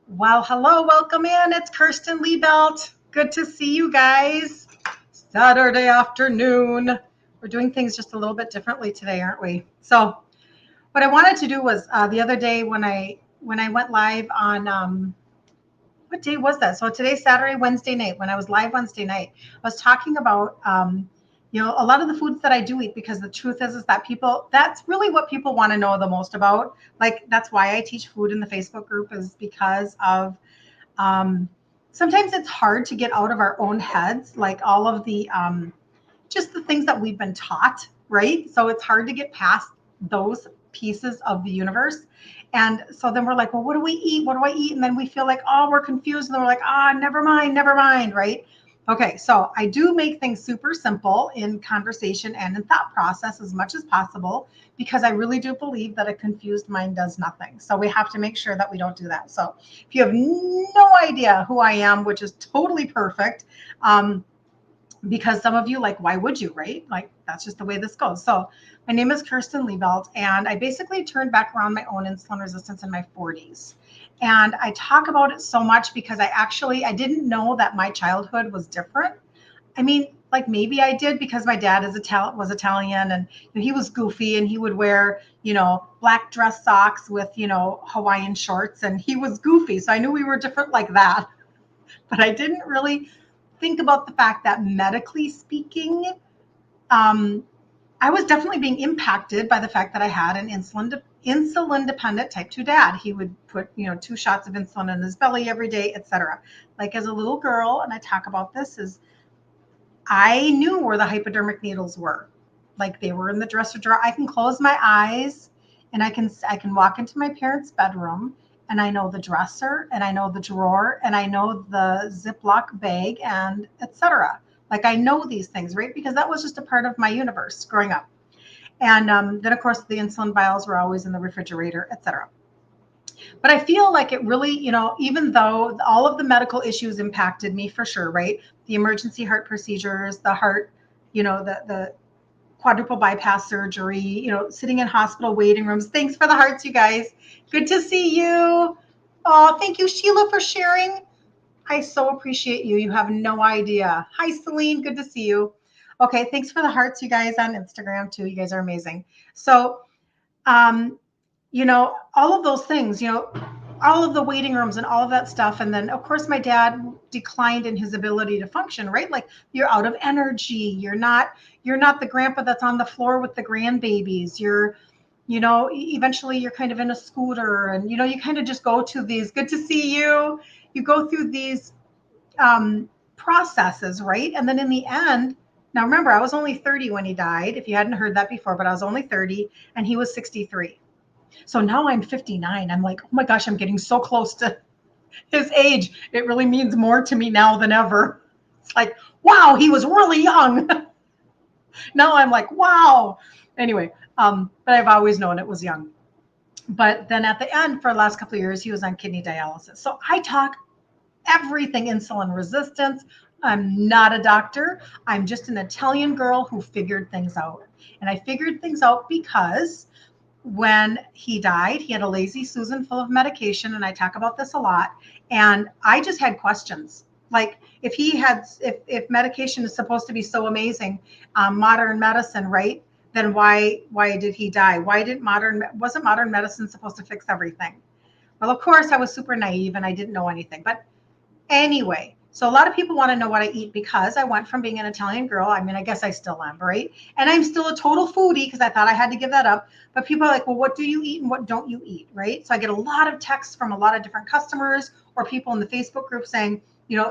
Well, hello, welcome in. It's Kirsten Liebelt. Good to see you guys. Saturday afternoon. We're doing things just a little bit differently today, aren't we? So, what I wanted to do was the other day when I went live on what day was that? So today's Saturday, Wednesday night. When I was live Wednesday night, I was talking about a lot of the foods that I do eat because the truth is that people that's really what people want to know the most about. Like that's why I teach food in the Facebook group is because of um, sometimes it's hard to get out of our own heads, like all of the just the things that we've been taught, right? So it's hard to get past those pieces of the universe. And so then we're like, well, what do we eat? What do I eat? And then we feel like, oh, we're confused. And then we're like, never mind, right? Okay, so I do make things super simple in conversation and in thought process as much as possible because I really do believe that a confused mind does nothing. So we have to make sure that we don't do that. So if you have no idea who I am, which is totally perfect, because some of you like why would you, right? Like that's just the way this goes. So my name is Kirsten Liebelt, and I basically turned back around my own insulin resistance in my 40s. And I talk about it so much because I didn't know that my childhood was different. I mean, like maybe I did because my dad was Italian, and he was goofy, and he would wear, black dress socks with, Hawaiian shorts, and he was goofy. So I knew we were different like that. But I didn't really think about the fact that medically speaking, um, I was definitely being impacted by the fact that I had an insulin dependent type 2 dad. He would put, 2 shots of insulin in his belly every day, etc. Like as a little girl, and I talk about this, is I knew where the hypodermic needles were. Like they were in the dresser drawer. I can close my eyes and I can walk into my parents' bedroom and I know the dresser and I know the drawer and I know the Ziploc bag and etc. Like I know these things, right? Because that was just a part of my universe growing up. And then of course the insulin vials were always in the refrigerator, etc. But I feel like it really, even though all of the medical issues impacted me for sure, right? The emergency heart procedures, the heart, the quadruple bypass surgery, sitting in hospital waiting rooms. Thanks for the hearts, you guys. Good to see you. Oh, thank you, Sheila, for sharing. I so appreciate you. You have no idea. Hi, Celine. Good to see you. Okay, thanks for the hearts, you guys, on Instagram too. You guys are amazing. So, um, all of those things, all of the waiting rooms and all of that stuff. And then, of course, my dad declined in his ability to function, right? Like you're out of energy. You're not the grandpa that's on the floor with the grandbabies. Eventually you're kind of in a scooter and, you kind of just go to these, good to see you. You go through these processes, right? And then in the end, now remember, I was only 30 when he died, if you hadn't heard that before, but I was only 30 and he was 63. So now I'm 59. I'm like, oh my gosh, I'm getting so close to his age. It really means more to me now than ever. It's like, wow, he was really young. Now I'm like, wow. Anyway, but I've always known it was young. But then at the end, for the last couple of years, he was on kidney dialysis. So I talk everything insulin resistance. I'm not a doctor. I'm just an Italian girl who figured things out. And I figured things out because when he died, he had a lazy Susan full of medication, and I talk about this a lot. And I just had questions. Like if medication is supposed to be so amazing, modern medicine, right? Then why did he die? Wasn't modern medicine supposed to fix everything? Well, of course, I was super naive and I didn't know anything. But anyway, so a lot of people want to know what I eat because I went from being an Italian girl. I mean, I guess I still am, right? And I'm still a total foodie because I thought I had to give that up. But people are like, well, what do you eat and what don't you eat, right? So I get a lot of texts from a lot of different customers or people in the Facebook group saying,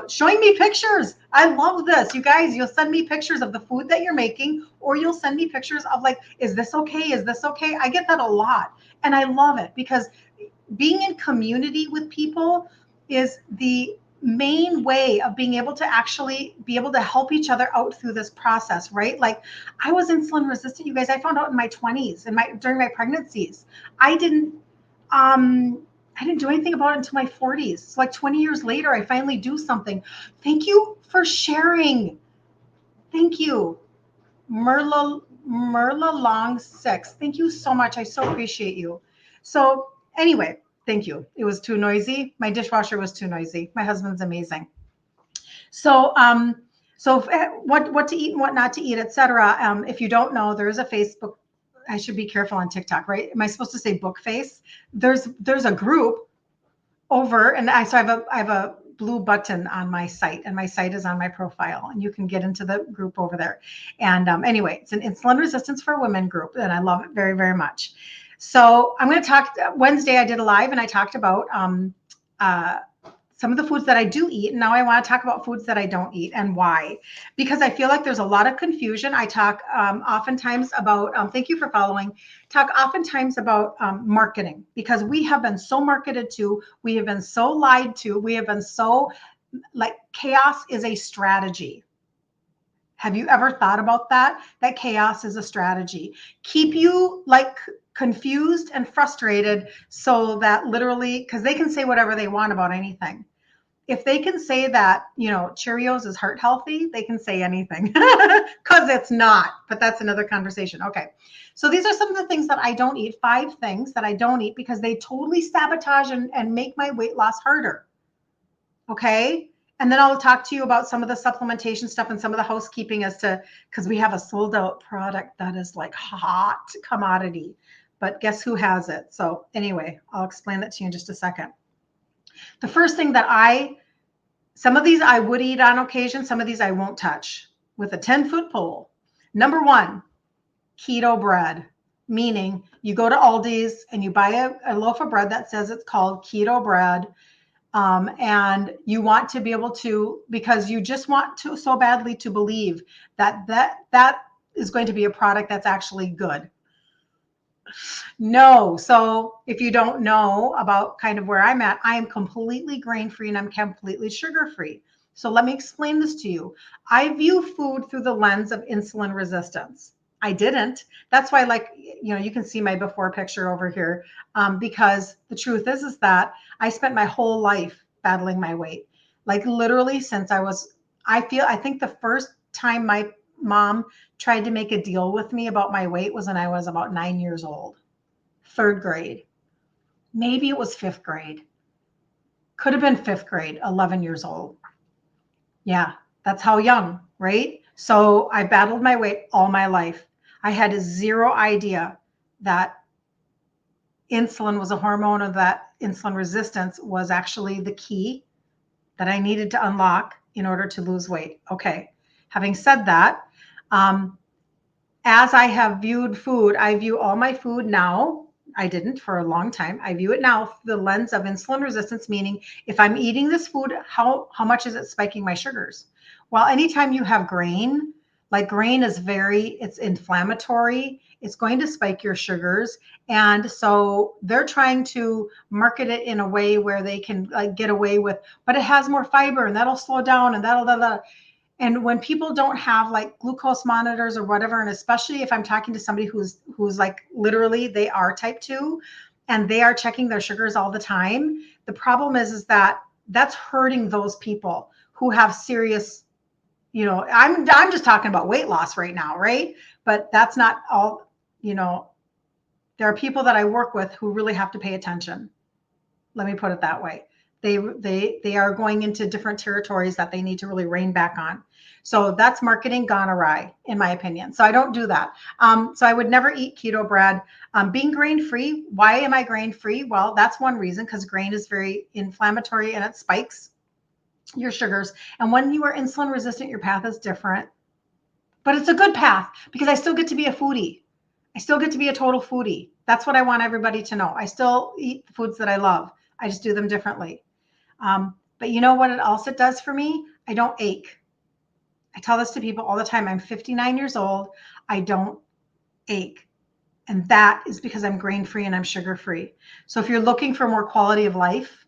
showing me pictures. I love this. You guys, you'll send me pictures of the food that you're making, or you'll send me pictures of like, is this okay? Is this okay? I get that a lot. And I love it because being in community with people is the main way of being able to actually be able to help each other out through this process, right? Like I was insulin resistant, you guys. I found out in my 20s and during my pregnancies. I didn't do anything about it until my 40s. So like 20 years later, I finally do something. Thank you for sharing. Thank you. Merla Long 6. Thank you so much. I so appreciate you. So anyway, Thank you. It was too noisy. My dishwasher was too noisy. My husband's amazing. So, what to eat and what not to eat, etc. If you don't know, there is a Facebook. I should be careful on TikTok, right? Am I supposed to say book face? There's a group over, and I have a blue button on my site, and my site is on my profile, and you can get into the group over there. And anyway, it's an insulin resistance for women group, and I love it very, very much. So I'm going to talk. Wednesday, I did a live, and I talked about some of the foods that I do eat. And now I want to talk about foods that I don't eat and why, because I feel like there's a lot of confusion. I talk oftentimes about, thank you for following, talk oftentimes about marketing, because we have been so marketed to, we have been so lied to, we have been so, like, chaos is a strategy. Have you ever thought about that? That chaos is a strategy. Keep you like confused and frustrated, so that literally, because they can say whatever they want about anything. If they can say that, Cheerios is heart healthy, they can say anything because it's not, but that's another conversation. Okay. So these are some of the things that I don't eat, 5 things that I don't eat because they totally sabotage and make my weight loss harder. Okay. And then I'll talk to you about some of the supplementation stuff and some of the housekeeping as to, because we have a sold out product that is like hot commodity, but guess who has it? So anyway, I'll explain that to you in just a second. The first thing that some of these I would eat on occasion, some of these I won't touch with a 10-foot pole. Number 1, keto bread, meaning you go to Aldi's and you buy a loaf of bread that says it's called keto bread. And you want to be able to, because you just want to so badly to believe that is going to be a product that's actually good. No. So if you don't know about kind of where I'm at, I am completely grain-free and I'm completely sugar-free. So let me explain this to you. I view food through the lens of insulin resistance. I didn't. That's why, like, you can see my before picture over here, because the truth is that I spent my whole life battling my weight. Like literally since I think the first time my mom tried to make a deal with me about my weight was when I was about 9 years old, 3rd grade. Maybe it was 5th grade. Could have been 5th grade, 11 years old. Yeah, that's how young, right? So I battled my weight all my life. I had 0 idea that insulin was a hormone, or that insulin resistance was actually the key that I needed to unlock in order to lose weight. Okay. Having said that, as I have viewed food, I view all my food now. I didn't for a long time. I view it now through the lens of insulin resistance, meaning if I'm eating this food, how much is it spiking my sugars? Well, anytime you have grain, like grain is it's inflammatory. It's going to spike your sugars. And so they're trying to market it in a way where they can like get away with, but it has more fiber and that'll slow down and that'll. And when people don't have like glucose monitors or whatever, and especially if I'm talking to somebody who's like literally they are type 2 and they are checking their sugars all the time, the problem is that that's hurting those people who have serious, I'm just talking about weight loss right now, right? But that's not all, there are people that I work with who really have to pay attention. Let me put it that way. They are going into different territories that they need to really rein back on. So that's marketing gone awry, in my opinion. So I don't do that. So I would never eat keto bread. Being grain-free, why am I grain-free? Well, that's one reason, because grain is very inflammatory and it spikes your sugars. And when you are insulin resistant, your path is different. But it's a good path because I still get to be a foodie. I still get to be a total foodie. That's what I want everybody to know. I still eat the foods that I love. I just do them differently. But you know what else it does for me? I don't ache. I tell this to people all the time. I'm 59 years old. I don't ache. And that is because I'm grain-free and I'm sugar-free. So if you're looking for more quality of life,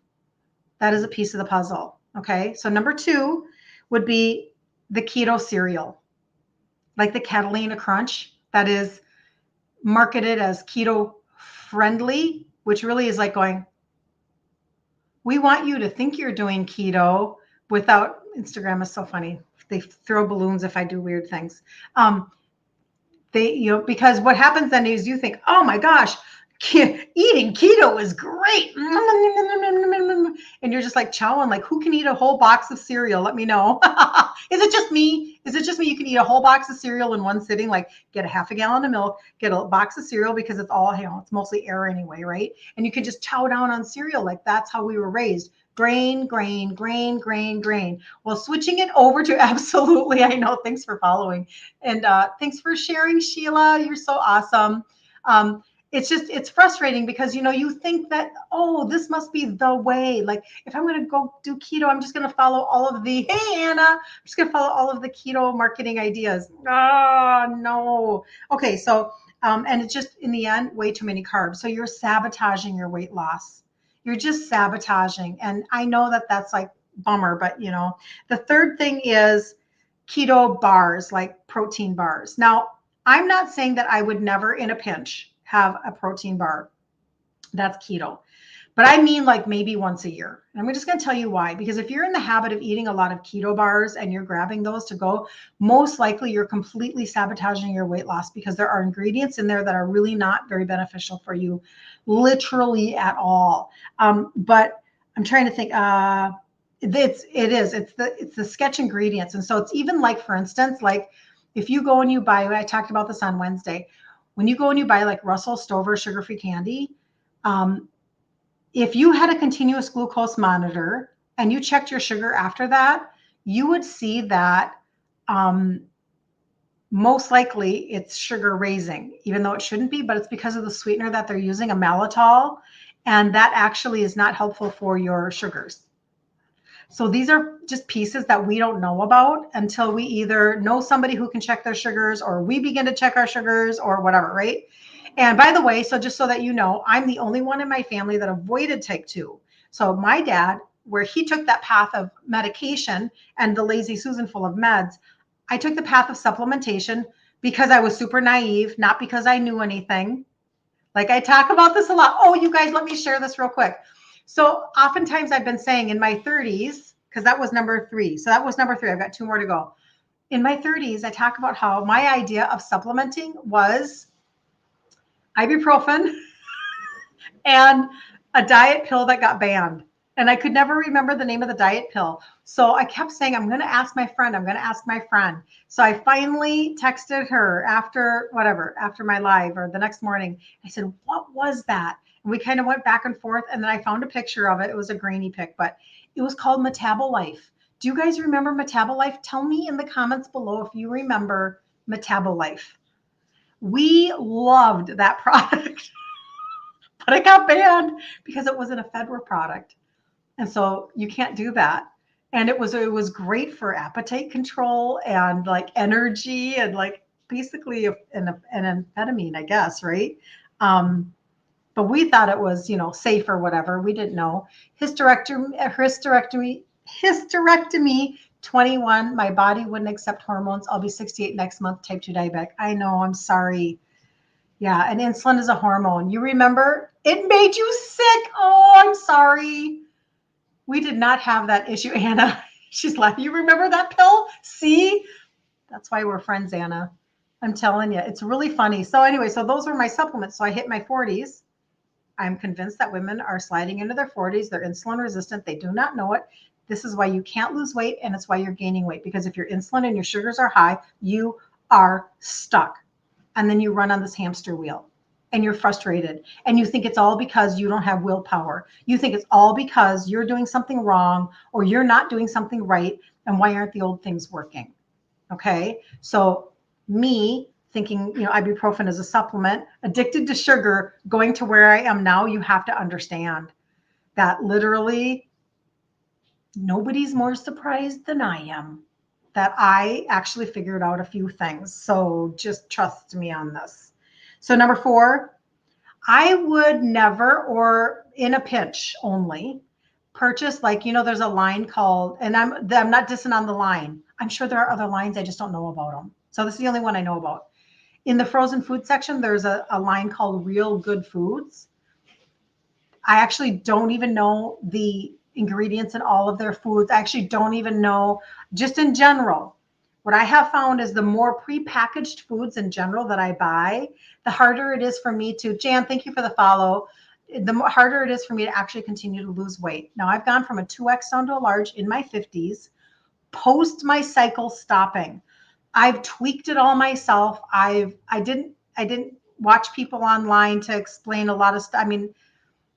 that is a piece of the puzzle. Okay. So number 2 would be the keto cereal, like the Catalina Crunch, that is marketed as keto friendly, which really is like going, we want you to think you're doing keto without. Instagram is so funny. They throw balloons if I do weird things. Because what happens then is you think, oh my gosh, eating keto is great. And you're just like chowing, like, who can eat a whole box of cereal? Let me know. Is it just me? Is it just me? You can eat a whole box of cereal in one sitting, like get a half a gallon of milk, get a box of cereal because it's all, it's mostly air anyway, right? And you can just chow down on cereal. Like that's how we were raised. Grain, grain, grain, grain, grain. Well, switching it over to absolutely, I know. Thanks for following. And thanks for sharing, Sheila. You're so awesome. It's frustrating because, you think that, oh, this must be the way. Like if I'm going to go do keto, I'm just going to follow all of the, hey, Anna, I'm just going to follow all of the keto marketing ideas. Oh, no. Okay. So, and it's just in the end, way too many carbs. So you're sabotaging your weight loss. You're just sabotaging. And I know that that's like bummer, but the third thing is keto bars, like protein bars. Now, I'm not saying that I would never in a pinch have a protein bar that's keto, but I mean like maybe once a year. And I'm just going to tell you why. Because if you're in the habit of eating a lot of keto bars and you're grabbing those to go, most likely you're completely sabotaging your weight loss because there are ingredients in there that are really not very beneficial for you, literally at all. But I'm trying to think. It's the sketch ingredients, and so it's even like, for instance, like if you go and you buy, I talked about this on Wednesday, when you go and you buy like Russell Stover sugar-free candy, if you had a continuous glucose monitor and you checked your sugar after that, you would see that most likely it's sugar raising, even though it shouldn't be, but it's because of the sweetener that they're using, a maltitol, and that actually is not helpful for your sugars. So these are just pieces that we don't know about until we either know somebody who can check their sugars or we begin to check our sugars or whatever, right? And by the way, so just so that you know, I'm the only one in my family that avoided type 2. So my dad, where he took that path of medication and the lazy Susan full of meds, I took the path of supplementation because I was super naive, not because I knew anything. Like I talk about this a lot. Oh, you guys, let me share this real quick. So oftentimes I've been saying in my 30s, because that was number 3. So that was number 3. I've got 2 more to go. In my 30s, I talk about how my idea of supplementing was ibuprofen and a diet pill that got banned. And I could never remember the name of the diet pill. So I kept saying, I'm going to ask my friend. I'm going to ask my friend. So I finally texted her after my live or the next morning. I said, what was that? And we kind of went back and forth. And then I found a picture of it. It was a grainy pic, but it was called Metabolife. Do you guys remember Metabolife? Tell me in the comments below if you remember Metabolife. We loved that product, but it got banned because it wasn't a Fedra product. And so you can't do that. And it was great for appetite control and like energy and like basically an amphetamine, I guess, right? But we thought it was, safe or whatever. We didn't know. Hysterectomy, 21. My body wouldn't accept hormones. I'll be 68 next month, type 2 diabetic. I know, I'm sorry. Yeah, and insulin is a hormone. You remember? It made you sick. Oh, I'm sorry. We did not have that issue, Anna. She's like, you remember that pill? See? That's why we're friends, Anna. I'm telling you, it's really funny. So anyway, so those were my supplements. So I hit my 40s. I'm convinced that women are sliding into their 40s. They're insulin resistant. They do not know it. This is why you can't lose weight, and it's why you're gaining weight. Because if your insulin and your sugars are high, you are stuck. And then you run on this hamster wheel. And you're frustrated and you think it's all because you don't have willpower. You think it's all because you're doing something wrong or you're not doing something right. And why aren't the old things working? Okay. So me thinking, ibuprofen is a supplement, addicted to sugar, going to where I am now, you have to understand that literally nobody's more surprised than I am that I actually figured out a few things. So just trust me on this. So number 4, I would never, or in a pinch only, purchase there's a line called, and I'm not dissing on the line. I'm sure there are other lines. I just don't know about them. So this is the only one I know about. In the frozen food section, there's a line called Real Good Foods. I actually don't even know the ingredients in all of their foods. I actually don't even know, just in general, what I have found is the more prepackaged foods in general that I buy, the harder it is for me to, Jan, thank you for the follow. The harder it is for me to actually continue to lose weight. Now I've gone from a 2X down to a large in my 50s, post my cycle stopping. I've tweaked it all myself. I didn't watch people online to explain a lot of stuff. I mean,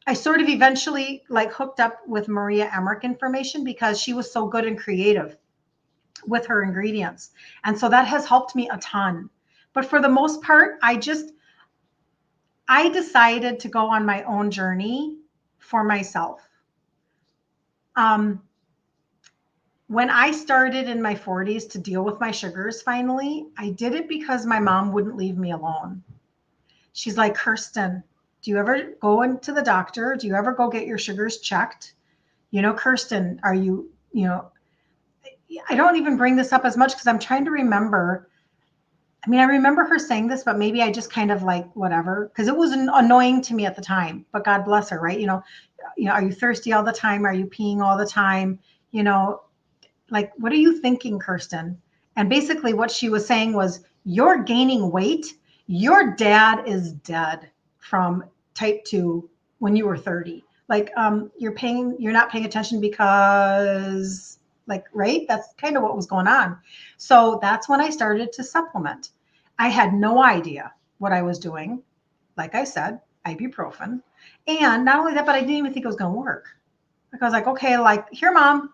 I sort of eventually like hooked up with Maria Emmerich information because she was so good and creative with her ingredients. And so that has helped me a ton. But for the most part, I decided to go on my own journey for myself. When I started in my 40s to deal with my sugars finally, I did it because my mom wouldn't leave me alone. She's like, Kirsten, do you ever go into the doctor? Do you ever go get your sugars checked? Kirsten, are you, I don't even bring this up as much because I'm trying to remember. I mean, I remember her saying this, but maybe I just kind of like whatever, because it was annoying to me at the time, but God bless her, right? Are you thirsty all the time? Are you peeing all the time? Like, what are you thinking, Kirsten? And basically what she was saying was, you're gaining weight. Your dad is dead from type 2 when you were 30. Like, you're not paying attention because, like, right? That's kind of what was going on. So that's when I started to supplement. I had no idea what I was doing. Like I said, ibuprofen. And not only that, but I didn't even think it was going to work. Like, I was like, okay, like, here, mom,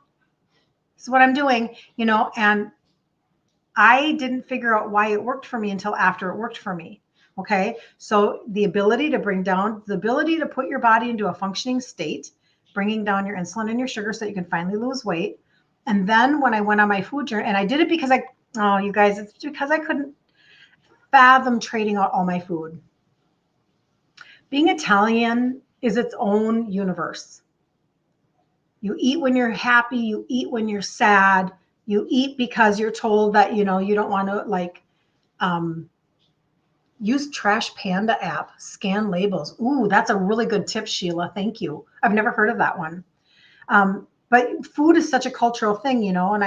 this is what I'm doing, and I didn't figure out why it worked for me until after it worked for me. Okay. So the ability to put your body into a functioning state, bringing down your insulin and your sugar so that you can finally lose weight. And then when I went on my food journey, and I did it because you guys, it's because I couldn't fathom trading out all my food. Being Italian is its own universe. You eat when you're happy, you eat when you're sad, you eat because you're told that, you don't want to use Trash Panda app, scan labels. Ooh, that's a really good tip, Sheila. Thank you. I've never heard of that one. But food is such a cultural thing, and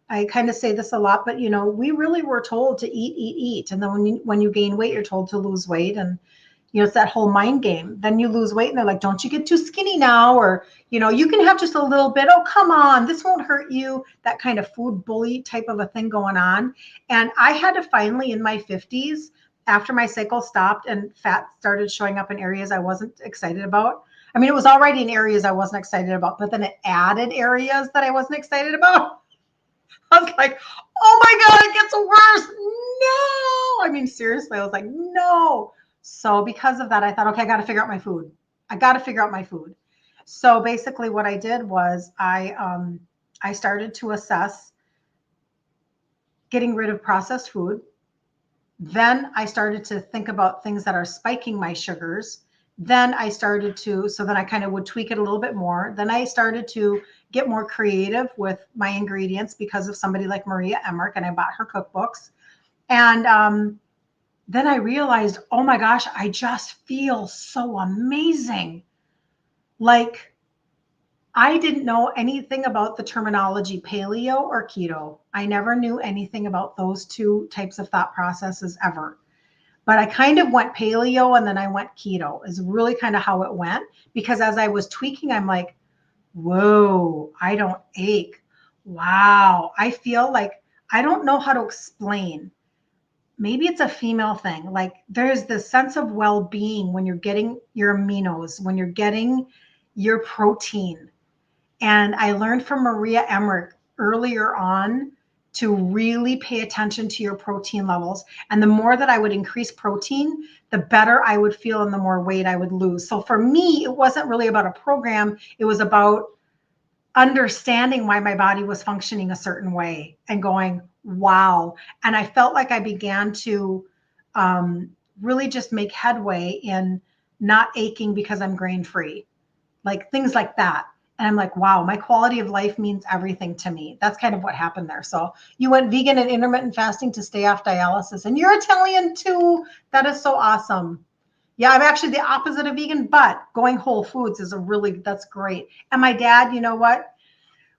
I kind of say this a lot, but we really were told to eat. And then when you gain weight, you're told to lose weight. And it's that whole mind game. Then you lose weight and they're like, don't you get too skinny now? Or, you can have just a little bit. Oh, come on, this won't hurt you. That kind of food bully type of a thing going on. And I had to finally, in my 50s, after my cycle stopped and fat started showing up in areas I wasn't excited about. I mean, it was already in areas I wasn't excited about, but then it added areas that I wasn't excited about. I was like, oh my God, it gets worse. No. I mean, seriously, I was like, no. So because of that, I thought, okay, I got to figure out my food. So basically what I did was I started to assess getting rid of processed food. Then I started to think about things that are spiking my sugars. Then I started to, so then I kind of would tweak it a little bit more. Then I started to get more creative with my ingredients because of somebody like Maria Emmerich, and I bought her cookbooks. And then I realized, oh my gosh, I just feel so amazing. Like, I didn't know anything about the terminology paleo or keto. I never knew anything about those two types of thought processes ever. But I kind of went paleo and then I went keto is really kind of how it went. Because as I was tweaking, I'm like, whoa, I don't ache. Wow. I feel like I don't know how to explain. Maybe it's a female thing. Like, there's this sense of well-being when you're getting your aminos, when you're getting your protein. And I learned from Maria Emmerich earlier on to really pay attention to your protein levels. And the more that I would increase protein, the better I would feel and the more weight I would lose. So for me, it wasn't really about a program. It was about understanding why my body was functioning a certain way and going, wow. And I felt like I began to really just make headway in not aching because I'm grain free, like things like that. And I'm like, wow, my quality of life means everything to me. That's kind of what happened there. So you went vegan and intermittent fasting to stay off dialysis, and you're Italian too. That is so awesome. Yeah, I'm actually the opposite of vegan, but going whole foods is that's great. And my dad, you know what?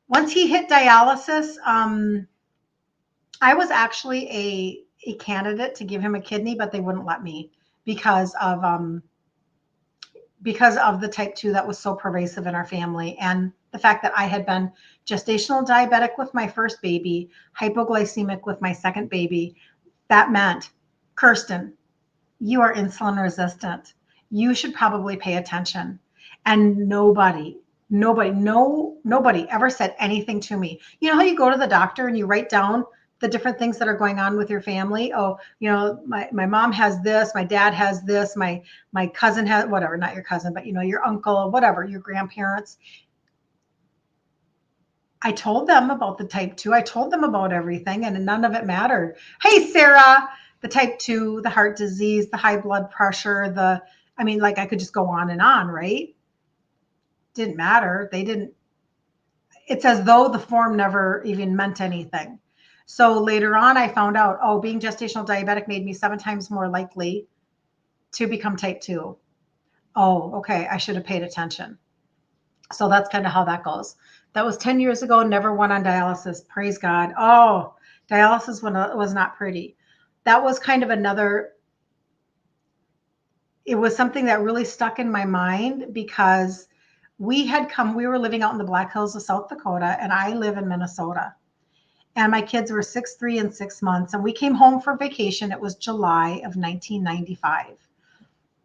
Once he hit dialysis, I was actually a candidate to give him a kidney, but they wouldn't let me because of the type 2 that was so pervasive in our family, and the fact that I had been gestational diabetic with my first baby, hypoglycemic with my second baby. That meant, Kirsten, you are insulin resistant. You should probably pay attention. And nobody ever said anything to me. You know how you go to the doctor and you write down the different things that are going on with your family? Oh, my mom has this, my dad has this, my cousin has whatever, not your cousin, but your uncle, whatever, your grandparents. I told them about the type 2. I told them about everything, and none of it mattered. Hey, Sarah, the type 2, the heart disease, the high blood pressure, I could just go on and on, right? Didn't matter. It's as though the form never even meant anything. So later on, I found out, being gestational diabetic made me 7 times more likely to become type 2. Oh, okay. I should have paid attention. So that's kind of how that goes. That was 10 years ago, never went on dialysis. Praise God. Oh, dialysis was not pretty. That was kind of it was something that really stuck in my mind because we were living out in the Black Hills of South Dakota, and I live in Minnesota. And my kids were 6, 3, and 6 months. And we came home for vacation. It was July of 1995.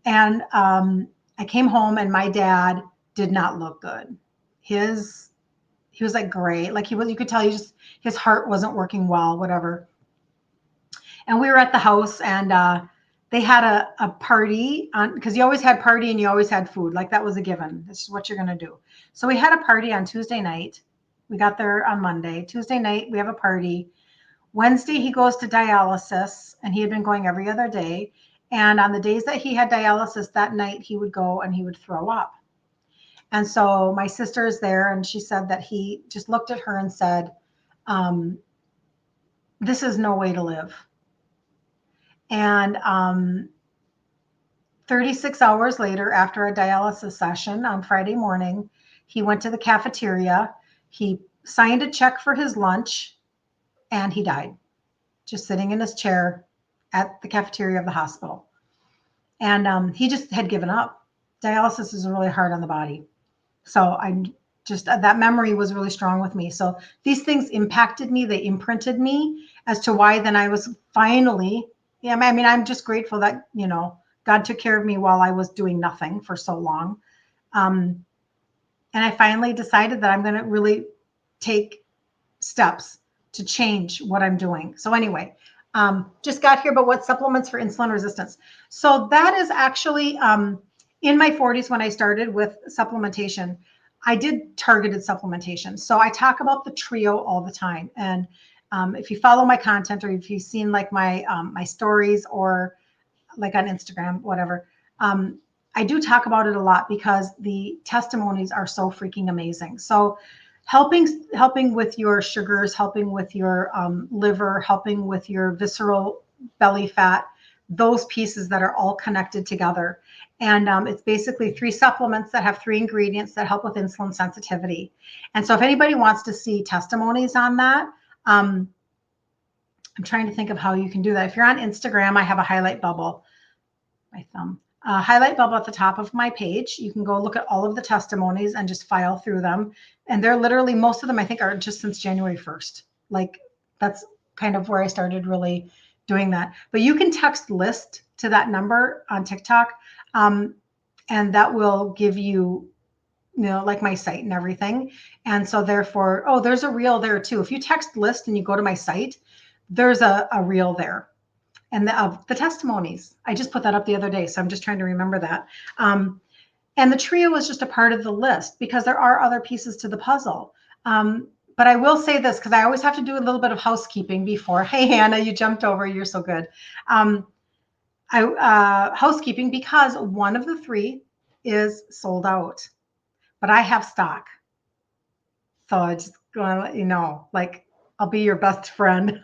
And I came home, and my dad did not look good. He was like gray, like you could tell his heart wasn't working well, whatever. And we were at the house, and they had a party because you always had party and you always had food. Like that was a given. This is what you're going to do. So we had a party on Tuesday night. We got there on Monday. Tuesday night, we have a party. Wednesday, he goes to dialysis, and he had been going every other day. And on the days that he had dialysis that night, he would go and he would throw up. And so my sister is there, and she said that he just looked at her and said, this is no way to live. And 36 hours later, after a dialysis session on Friday morning, he went to the cafeteria. He signed a check for his lunch, and he died, just sitting in his chair at the cafeteria of the hospital. And he just had given up. Dialysis is really hard on the body. So that memory was really strong with me. So these things impacted me. They imprinted me as to why then I was finally, I'm just grateful that, God took care of me while I was doing nothing for so long. And I finally decided that I'm going to really take steps to change what I'm doing. So anyway, just got here, but what supplements for insulin resistance? So that is actually in my 40s when I started with supplementation. I did targeted supplementation. So I talk about the trio all the time. And if you follow my content, or if you've seen like my stories, or like on Instagram, whatever, I do talk about it a lot because the testimonies are so freaking amazing. So helping with your sugars, helping with your liver, helping with your visceral belly fat, those pieces that are all connected together. And it's basically 3 supplements that have 3 ingredients that help with insulin sensitivity. And so if anybody wants to see testimonies on that, I'm trying to think of how you can do that. If you're on Instagram, I have a highlight bubble, my thumb. Highlight bubble at the top of my page. You can go look at all of the testimonies and just file through them. And they're literally, most of them I think are just since January 1st. Like that's kind of where I started really doing that. But you can text list to that number on TikTok. And that will give you, like my site and everything. And so therefore, there's a reel there too. If you text list and you go to my site, there's a reel there. And the testimonies, I just put that up the other day. So I'm just trying to remember that. And the trio is just a part of the list because there are other pieces to the puzzle. But I will say this, because I always have to do a little bit of housekeeping before. Hey, Hannah, you jumped over. You're so good. Housekeeping, because one of the 3 is sold out, but I have stock. So I just want to let you know, like, I'll be your best friend.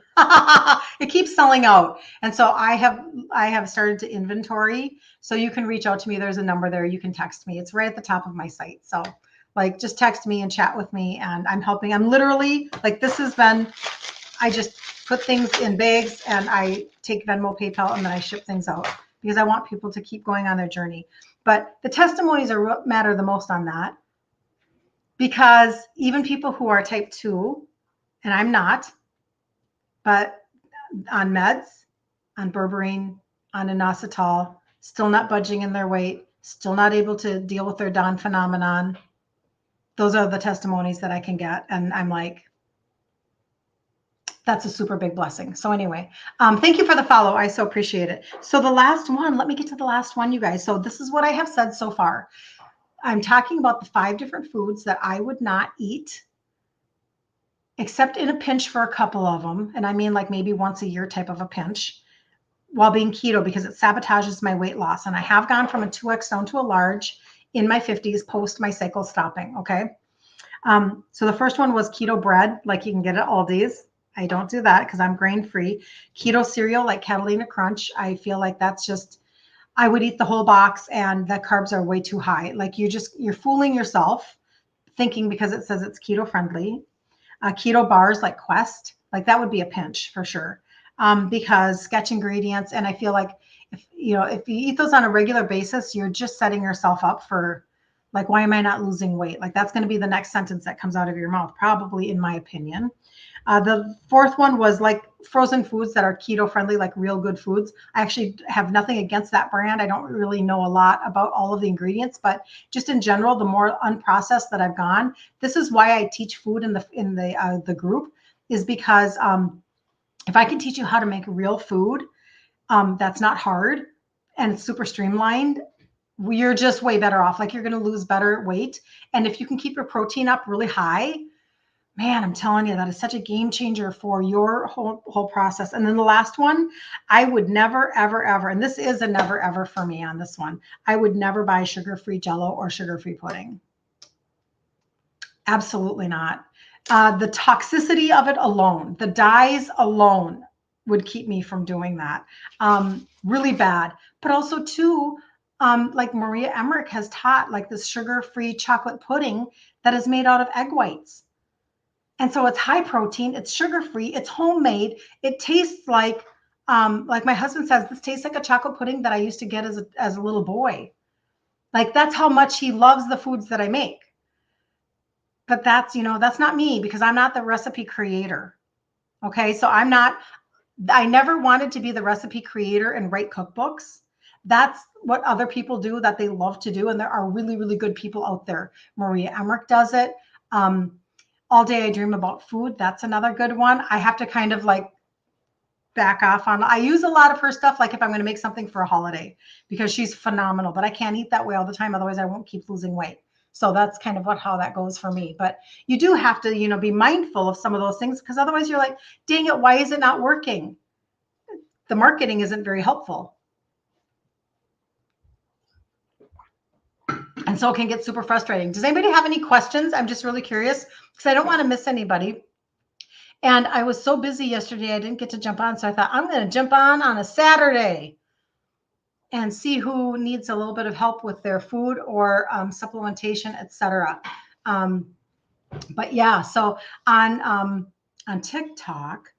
It keeps selling out. And so I have started to inventory. So you can reach out to me. There's a number there. You can text me. It's right at the top of my site. So like, just text me and chat with me. And I'm helping. I'm literally like, this has been, I just put things in bags and I take Venmo, PayPal, and then I ship things out because I want people to keep going on their journey. But the testimonies are what matter the most on that, because even people who are type 2, and I'm not, but on meds, on berberine, on inositol, still not budging in their weight, still not able to deal with their Dawn phenomenon. Those are the testimonies that I can get. And I'm like, that's a super big blessing. So anyway, thank you for the follow. I so appreciate it. So the last one, let me get to the last one, you guys. So this is what I have said so far. I'm talking about the 5 different foods that I would not eat, except in a pinch for a couple of them. And I mean like maybe once a year type of a pinch while being keto, because it sabotages my weight loss. And I have gone from a 2X down to a large in my 50s post my cycle stopping. Okay. So the first one was keto bread, like you can get at Aldi's. I don't do that because I'm grain free. Keto cereal like Catalina Crunch. I feel like that's just, I would eat the whole box and the carbs are way too high. Like you're fooling yourself thinking because it says it's keto friendly. Keto bars like Quest, like that would be a pinch for sure. Because sketch ingredients. And I feel like if you eat those on a regular basis, you're just setting yourself up for like, why am I not losing weight? Like that's going to be the next sentence that comes out of your mouth, probably, in my opinion. The fourth one was like frozen foods that are keto friendly, like Real Good Foods. I actually have nothing against that brand. I don't really know a lot about all of the ingredients, but just in general, the more unprocessed that I've gone, this is why I teach food in the group, is because if I can teach you how to make real food, that's not hard and it's super streamlined, you're just way better off. Like you're going to lose better weight. And if you can keep your protein up really high, man, I'm telling you, that is such a game changer for your whole process. And then the last one, I would never, ever, ever, and this is a never, ever for me on this one, I would never buy sugar-free Jell-O or sugar-free pudding. Absolutely not. The toxicity of it alone, the dyes alone would keep me from doing that. Really bad. But also too, like Maria Emmerich has taught, like this sugar-free chocolate pudding that is made out of egg whites. And so it's high protein, it's sugar-free, it's homemade. It tastes like my husband says, this tastes like a chocolate pudding that I used to get as a little boy. Like that's how much he loves the foods that I make. But that's not me, because I'm not the recipe creator. Okay. So I never wanted to be the recipe creator and write cookbooks. That's what other people do that they love to do. And there are really, really good people out there. Maria Emmerich does it. All Day I Dream About Food. That's another good one. I have to kind of like back off on. I use a lot of her stuff, like if I'm going to make something for a holiday, because she's phenomenal, but I can't eat that way all the time. Otherwise I won't keep losing weight. So that's kind of how that goes for me. But you do have to, be mindful of some of those things, because otherwise you're like, dang it, why is it not working? The marketing isn't very helpful. And so it can get super frustrating. Does anybody have any questions? I'm just really curious because I don't want to miss anybody. And I was so busy yesterday, I didn't get to jump on. So I thought I'm going to jump on a Saturday and see who needs a little bit of help with their food or supplementation, etc. But yeah, so on TikTok,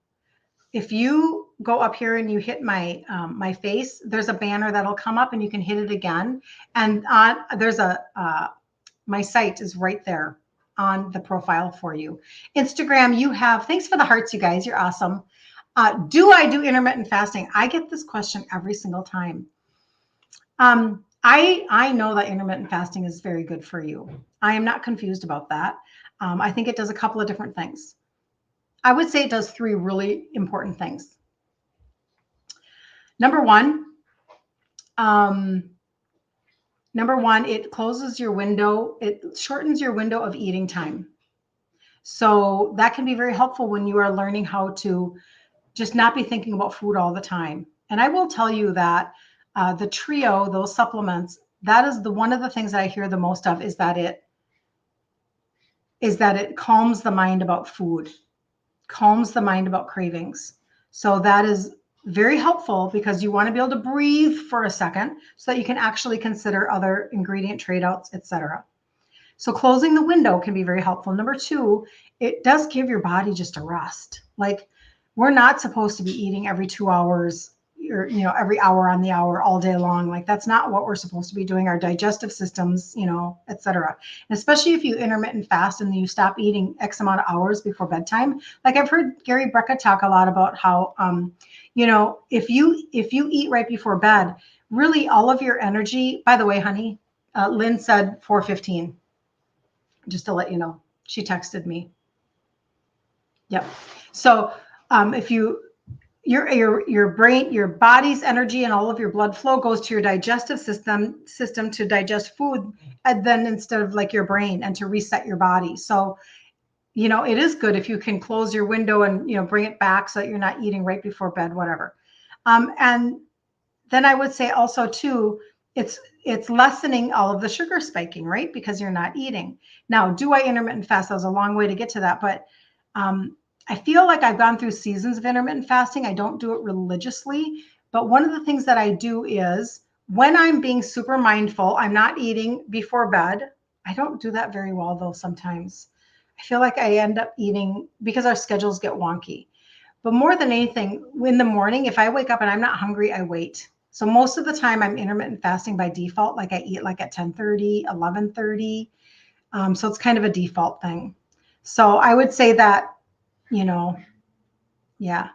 if you go up here and you hit my my face, there's a banner that'll come up and you can hit it again. And there's my site is right there on the profile for you. Instagram, you have, thanks for the hearts, you guys, you're awesome. Do I do intermittent fasting? I get this question every single time. I know that intermittent fasting is very good for you. I am not confused about that. I think it does a couple of different things. I would say it does 3 really important things. Number one, it closes your window. It shortens your window of eating time. So that can be very helpful when you are learning how to just not be thinking about food all the time. And I will tell you that the trio, those supplements, that is one of the things that I hear the most of, is that it calms the mind about food, calms the mind about cravings. So that is very helpful, because you want to be able to breathe for a second so that you can actually consider other ingredient trade outs, etc. So closing the window can be very helpful. Number 2, it does give your body just a rest. Like we're not supposed to be eating every 2 hours or, every hour on the hour all day long. Like that's not what we're supposed to be doing. Our digestive systems, et cetera. And especially if you intermittent fast and you stop eating X amount of hours before bedtime. Like I've heard Gary Brecka talk a lot about how, if you eat right before bed, really all of your energy, by the way, honey, Lynn said 4:15, just to let you know, she texted me. Yep. So if your brain, your body's energy and all of your blood flow goes to your digestive system to digest food, and then instead of like your brain and to reset your body. So, it is good if you can close your window and, bring it back so that you're not eating right before bed, whatever. And then I would say also too, it's lessening all of the sugar spiking, right? Because you're not eating. Now, do I intermittent fast? That was a long way to get to that, but I feel like I've gone through seasons of intermittent fasting. I don't do it religiously, but one of the things that I do is when I'm being super mindful, I'm not eating before bed. I don't do that very well though sometimes. I feel like I end up eating because our schedules get wonky. But more than anything, in the morning, if I wake up and I'm not hungry, I wait. So most of the time I'm intermittent fasting by default. Like I eat like at 10:30, 11:30. So it's kind of a default thing. So I would say that, yeah.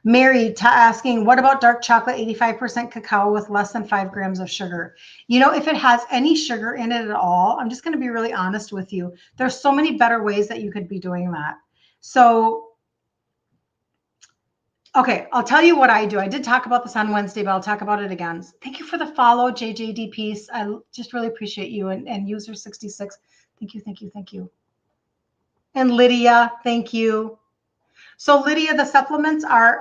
Mary asking, what about dark chocolate, 85% cacao with less than 5 grams of sugar? If it has any sugar in it at all, I'm just going to be really honest with you. There's so many better ways that you could be doing that. So, okay, I'll tell you what I do. I did talk about this on Wednesday, but I'll talk about it again. Thank you for the follow, JJD Peace. I just really appreciate you. And user 66, thank you, thank you, thank you. And Lydia, thank you. So Lydia, the supplements are,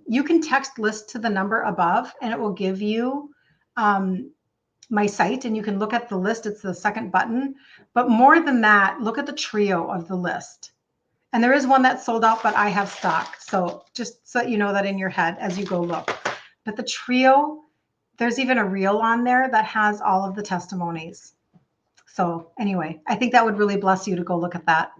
you can text list to the number above and it will give you my site and you can look at the list. It's the second button. But more than that, look at the trio of the list. And there is one that's sold out, but I have stock. So just so you know that in your head as you go look. But the trio, there's even a reel on there that has all of the testimonies. So anyway, I think that would really bless you to go look at that.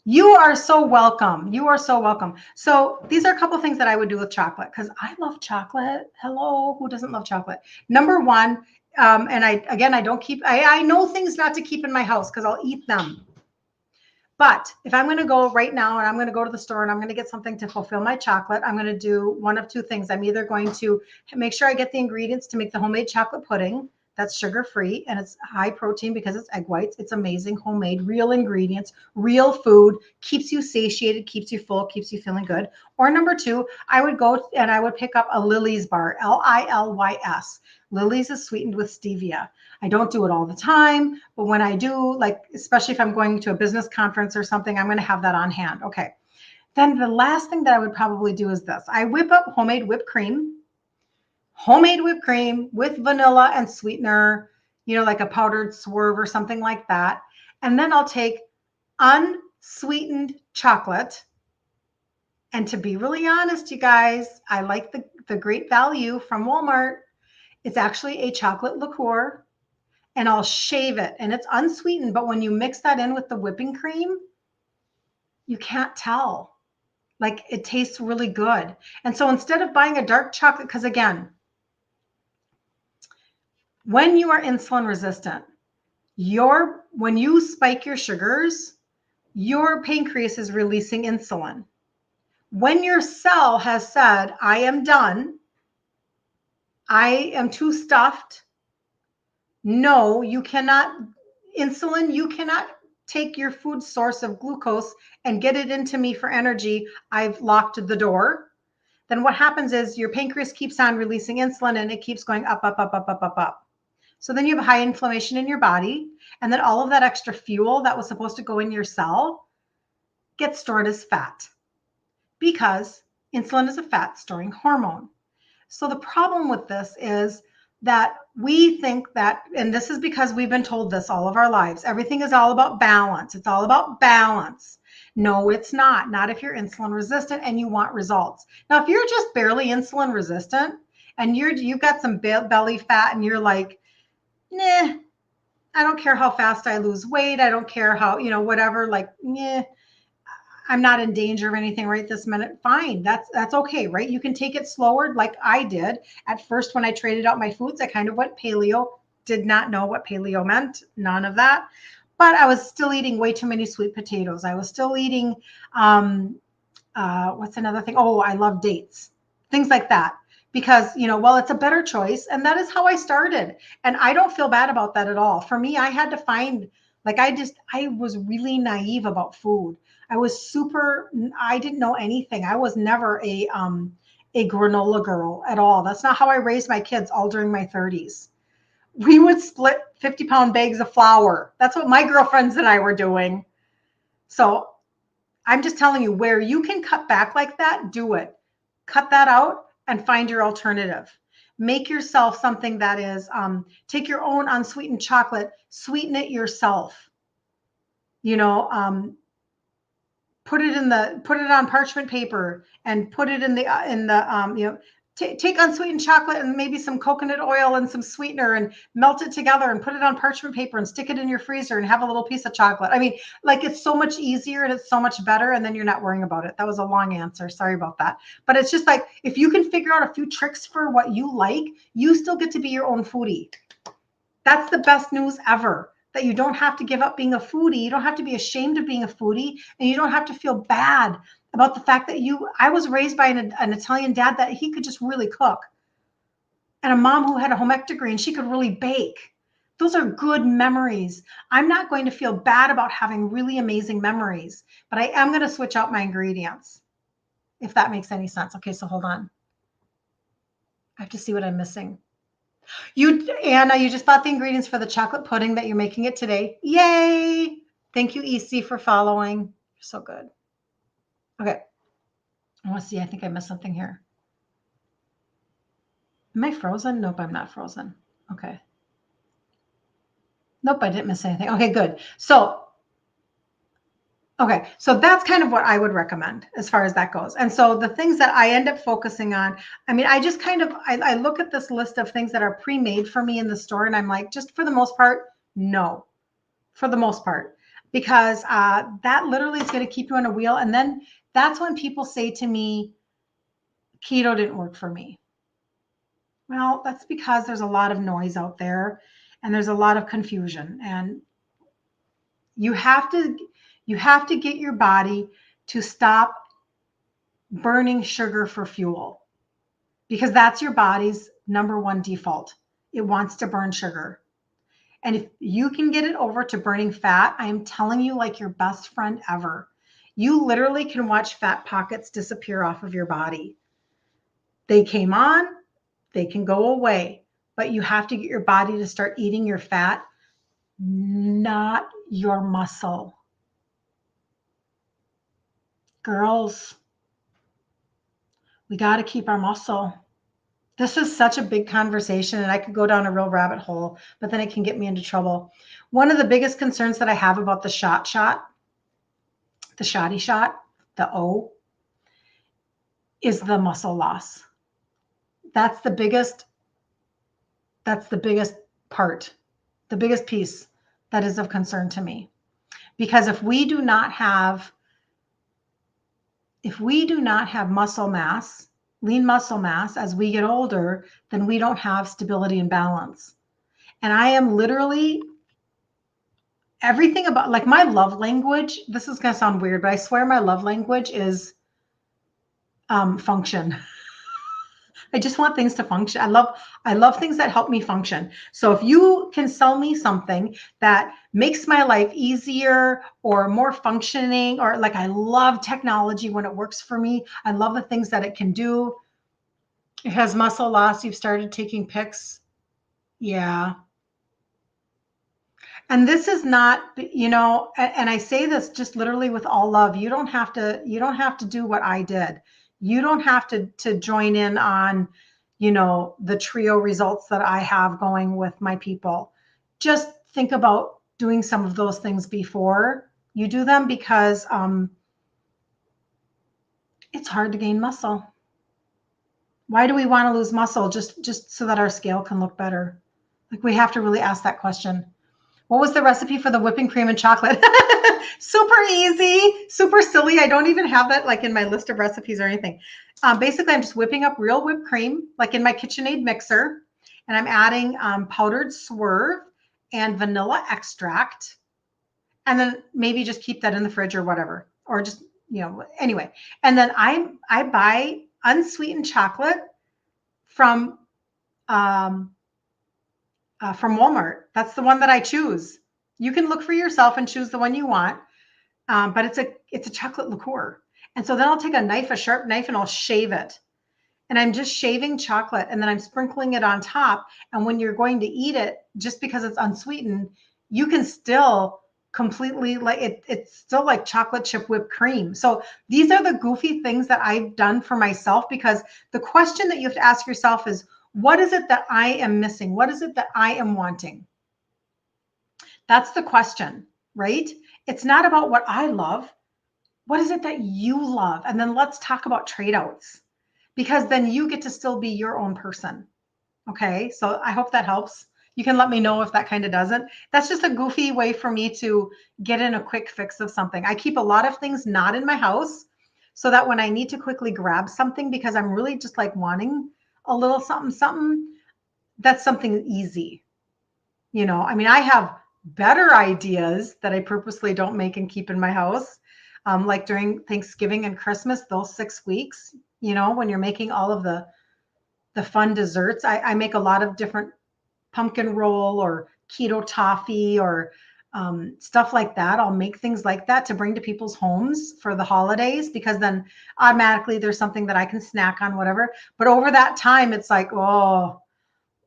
You are so welcome. You are so welcome. So these are a couple of things that I would do with chocolate because I love chocolate. Hello, who doesn't love chocolate? Number one, and I don't keep, I know things not to keep in my house because I'll eat them. But if I'm going to go right now and I'm going to go to the store and I'm going to get something to fulfill my chocolate, I'm going to do one of two things. I'm either going to make sure I get the ingredients to make the homemade chocolate pudding. That's sugar-free and it's high protein because it's egg whites. It's amazing, homemade, real ingredients, real food, keeps you satiated, keeps you full, keeps you feeling good. Or number two, I would go and I would pick up a Lily's bar, Lilys. Lily's is sweetened with stevia. I don't do it all the time, but when I do, like, especially if I'm going to a business conference or something, I'm going to have that on hand. Okay. Then the last thing that I would probably do is this. I whip up homemade whipped cream with vanilla and sweetener, like a powdered swerve or something like that. And then I'll take unsweetened chocolate. And to be really honest, you guys, I like the great value from Walmart. It's actually a chocolate liqueur and I'll shave it and it's unsweetened. But when you mix that in with the whipping cream, you can't tell. Like it tastes really good. And so instead of buying a dark chocolate, because again, when you are insulin resistant, when you spike your sugars, your pancreas is releasing insulin. When your cell has said, I am done, I am too stuffed. No, you cannot, insulin, you cannot take your food source of glucose and get it into me for energy. I've locked the door. Then what happens is your pancreas keeps on releasing insulin and it keeps going up, up, up, up, up, up, up. So then you have high inflammation in your body. And then all of that extra fuel that was supposed to go in your cell gets stored as fat because insulin is a fat storing hormone. So the problem with this is that we think that, and this is because we've been told this all of our lives, everything is all about balance. It's all about balance. No, it's not. Not if you're insulin resistant and you want results. Now, if you're just barely insulin resistant and you've got some belly fat and you're like, nah, I don't care how fast I lose weight. I don't care how, whatever, like, nah, I'm not in danger of anything right this minute. Fine. That's okay, right? You can take it slower like I did. At first, when I traded out my foods, I kind of went paleo, did not know what paleo meant, none of that. But I was still eating way too many sweet potatoes. I was still eating, what's another thing? Oh, I love dates, things like that. Because, well, it's a better choice. And that is how I started. And I don't feel bad about that at all. For me, I had to find, like, I was really naive about food. I didn't know anything. I was never a granola girl at all. That's not how I raised my kids all during my 30s. We would split 50-pound bags of flour. That's what my girlfriends and I were doing. So I'm just telling you, where you can cut back like that, do it. Cut that out and find your alternative. Make yourself something that is, take your own unsweetened chocolate, sweeten it yourself. Put it on parchment paper and put it in the take unsweetened chocolate and maybe some coconut oil and some sweetener and melt it together and put it on parchment paper and stick it in your freezer and have a little piece of chocolate. I mean, like, it's so much easier and it's so much better, and then you're not worrying about it. That was a long answer. Sorry about that. But it's just like, if you can figure out a few tricks for what you like, you still get to be your own foodie. That's the best news ever. That you don't have to give up being a foodie. You don't have to be ashamed of being a foodie, and you don't have to feel bad about the fact that I was raised by an Italian dad that he could just really cook, and a mom who had a home ec degree and she could really bake. Those are good memories. I'm not going to feel bad about having really amazing memories, but I am going to switch out my ingredients, if that makes any sense. Okay, so hold on. I have to see what I'm missing. Anna, you just bought the ingredients for the chocolate pudding that you're making it today. Yay! Thank you, EC, for following. You're so good. Okay. I want to see. I think I missed something here. Am I frozen? Nope, I'm not frozen. Okay. Nope, I didn't miss anything. Okay, good. So that's kind of what I would recommend as far as that goes. And so the things that I end up focusing on, I mean, I just I look at this list of things that are pre-made for me in the store, and I'm like, just for the most part, no, for the most part, because that literally is going to keep you on a wheel. And then that's when people say to me, keto didn't work for me. Well, that's because there's a lot of noise out there and there's a lot of confusion, and you have to get your body to stop burning sugar for fuel, because that's your body's number one default. It wants to burn sugar. And if you can get it over to burning fat, I am telling you, like your best friend ever, you literally can watch fat pockets disappear off of your body. They came on, they can go away, but you have to get your body to start eating your fat, not your muscle. Girls, we got to keep our muscle. This is such a big conversation, and I could go down a real rabbit hole, but then it can get me into trouble. One of the biggest concerns that I have about the the shoddy shot, the O, is the muscle loss. That's the biggest part, the biggest piece that is of concern to me. Because if we do not have muscle mass, lean muscle mass, as we get older, then we don't have stability and balance. And I am literally everything about, like, my love language. This is going to sound weird, but I swear my love language is function. I just want things to function. I love things that help me function. So if you can sell me something that makes my life easier or more functioning, or like, I love technology when it works for me. I love the things that it can do. It has muscle loss. You've started taking pics. Yeah. And this is not, and I say this just literally with all love. You don't have to do what I did. You don't have to join in on, the trio results that I have going with my people. Just think about doing some of those things before you do them, because it's hard to gain muscle. Why do we want to lose muscle? Just so that our scale can look better? Like, we have to really ask that question. What was the recipe for the whipping cream and chocolate? Super easy, super silly. I don't even have that like in my list of recipes or anything. Basically, I'm just whipping up real whipped cream, like in my KitchenAid mixer, and I'm adding powdered swerve and vanilla extract, and then maybe just keep that in the fridge or whatever, or just anyway. And then I buy unsweetened chocolate from from Walmart. That's the one that I choose. You can look for yourself and choose the one you want, but it's a chocolate liqueur. And so then I'll take a sharp knife, and I'll shave it. And I'm just shaving chocolate, and then I'm sprinkling it on top. And when you're going to eat it, just because it's unsweetened, you can still completely like it. It's still like chocolate chip whipped cream. So these are the goofy things that I've done for myself, because the question that you have to ask yourself is, what is it that I am missing? What is it that I am wanting? That's the question, right? It's not about what I love. What is it that you love? And then let's talk about trade-outs, because then you get to still be your own person. Okay. So I hope that helps. You can let me know if that kind of doesn't. That's just a goofy way for me to get in a quick fix of something. I keep a lot of things not in my house, so that when I need to quickly grab something, because I'm really just like wanting a little something, that's something easy. I mean, I have better ideas that I purposely don't make and keep in my house. Like during Thanksgiving and Christmas, those 6 weeks, when you're making all of the fun desserts, I make a lot of different pumpkin roll or keto toffee or stuff like that. I'll make things like that to bring to people's homes for the holidays, because then automatically there's something that I can snack on, whatever. But over that time, it's like, oh,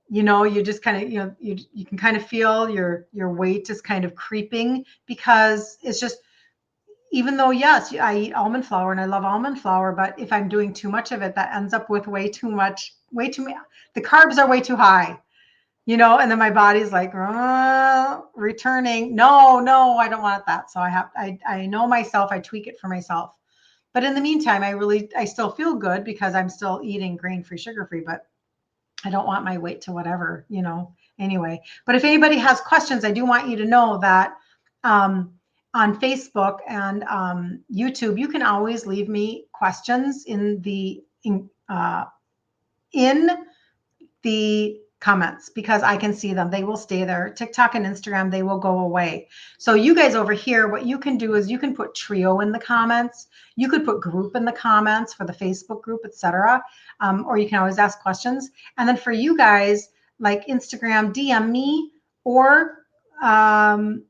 you just kind of, you can kind of feel your weight is kind of creeping, because it's just, even though, yes, I eat almond flour and I love almond flour, but if I'm doing too much of it, that ends up with way too much, the carbs are way too high, and then my body's like, returning. No, I don't want that. So I know myself, I tweak it for myself. But in the meantime, I still feel good because I'm still eating grain-free, sugar-free, but I don't want my weight to whatever, anyway. But if anybody has questions, I do want you to know that on Facebook and YouTube, you can always leave me questions in the comments, because I can see them. They will stay there. TikTok and Instagram, they will go away. So you guys over here, what you can do is you can put trio in the comments. You could put group in the comments for the Facebook group, etc. Or you can always ask questions. And then for you guys, like Instagram, DM me, or DM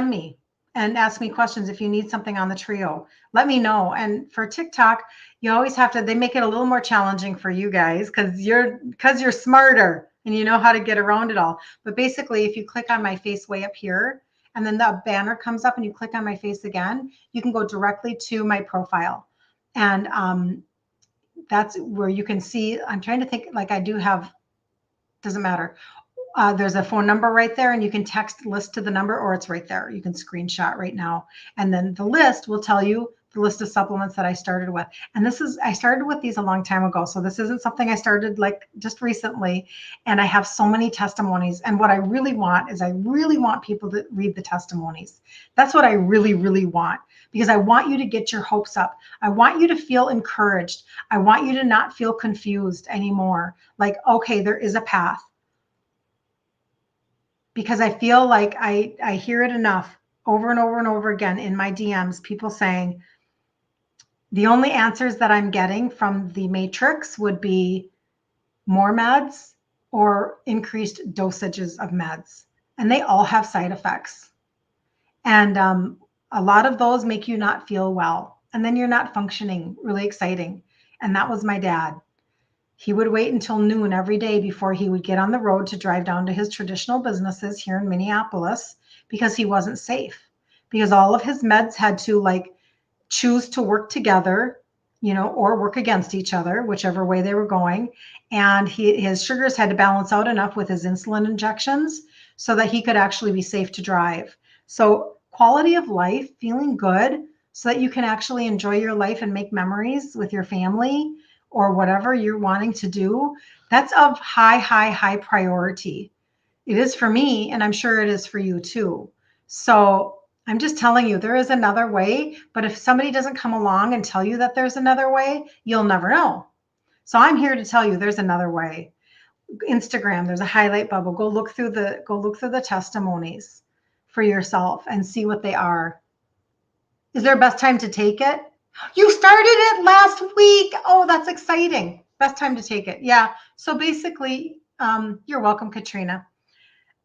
me and ask me questions if you need something on the trio. Let me know. And for TikTok, you always have to, they make it a little more challenging for you guys, because you're smarter and you know how to get around it all. But basically, if you click on my face way up here, and then the banner comes up and you click on my face again, you can go directly to my profile. And that's where you can see, I'm trying to think, like I do have, doesn't matter. There's a phone number right there, and you can text list to the number, or it's right there. You can screenshot right now. And then the list will tell you the list of supplements that I started with. And I started with these a long time ago. So this isn't something I started like just recently. And I have so many testimonies. And what I really want is I really want people to read the testimonies. That's what I really, really want, because I want you to get your hopes up. I want you to feel encouraged. I want you to not feel confused anymore. Like, okay, there is a path. Because I feel like I hear it enough over and over and over again in my DMs, people saying the only answers that I'm getting from the matrix would be more meds or increased dosages of meds. And they all have side effects. And a lot of those make you not feel well. And then you're not functioning really exciting. And that was my dad. He would wait until noon every day before he would get on the road to drive down to his traditional businesses here in Minneapolis, because he wasn't safe, because all of his meds had to like choose to work together, or work against each other, whichever way they were going. And his sugars had to balance out enough with his insulin injections so that he could actually be safe to drive. So quality of life, feeling good so that you can actually enjoy your life and make memories with your family, or whatever you're wanting to do, that's of high, high, high priority. It is for me, and I'm sure it is for you too. So I'm just telling you, there is another way, but if somebody doesn't come along and tell you that there's another way, you'll never know. So I'm here to tell you there's another way. Instagram, there's a highlight bubble. Go look through the testimonies for yourself and see what they are. Is there a best time to take it? You started it last week. Oh, that's exciting. Best time to take it. Yeah. So basically, you're welcome, Katrina.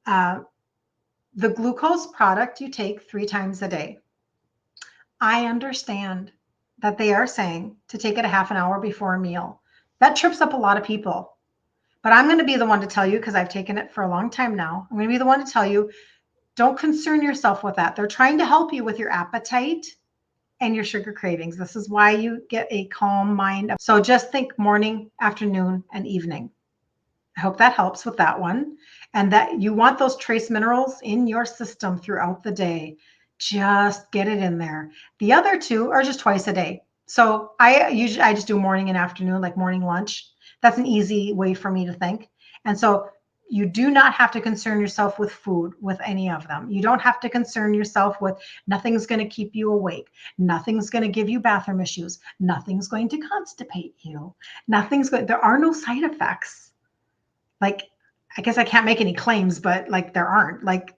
The glucose product you take 3 times a day. I understand that they are saying to take it a half an hour before a meal. That trips up a lot of people. But I'm going to be the one to tell you, because I've taken it for a long time now. I'm going to be the one to tell you, don't concern yourself with that. They're trying to help you with your appetite and your sugar cravings. This is why you get a calm mind. So just think morning, afternoon, and evening. I hope that helps with that one. And that you want those trace minerals in your system throughout the day. Just get it in there. The other 2 are just twice a day. So I just do morning and afternoon, like morning lunch. That's an easy way for me to think. And so you do not have to concern yourself with food, with any of them. You don't have to concern yourself with nothing's going to keep you awake. Nothing's going to give you bathroom issues. Nothing's going to constipate you. There are no side effects. Like, I guess I can't make any claims, but like there aren't. Like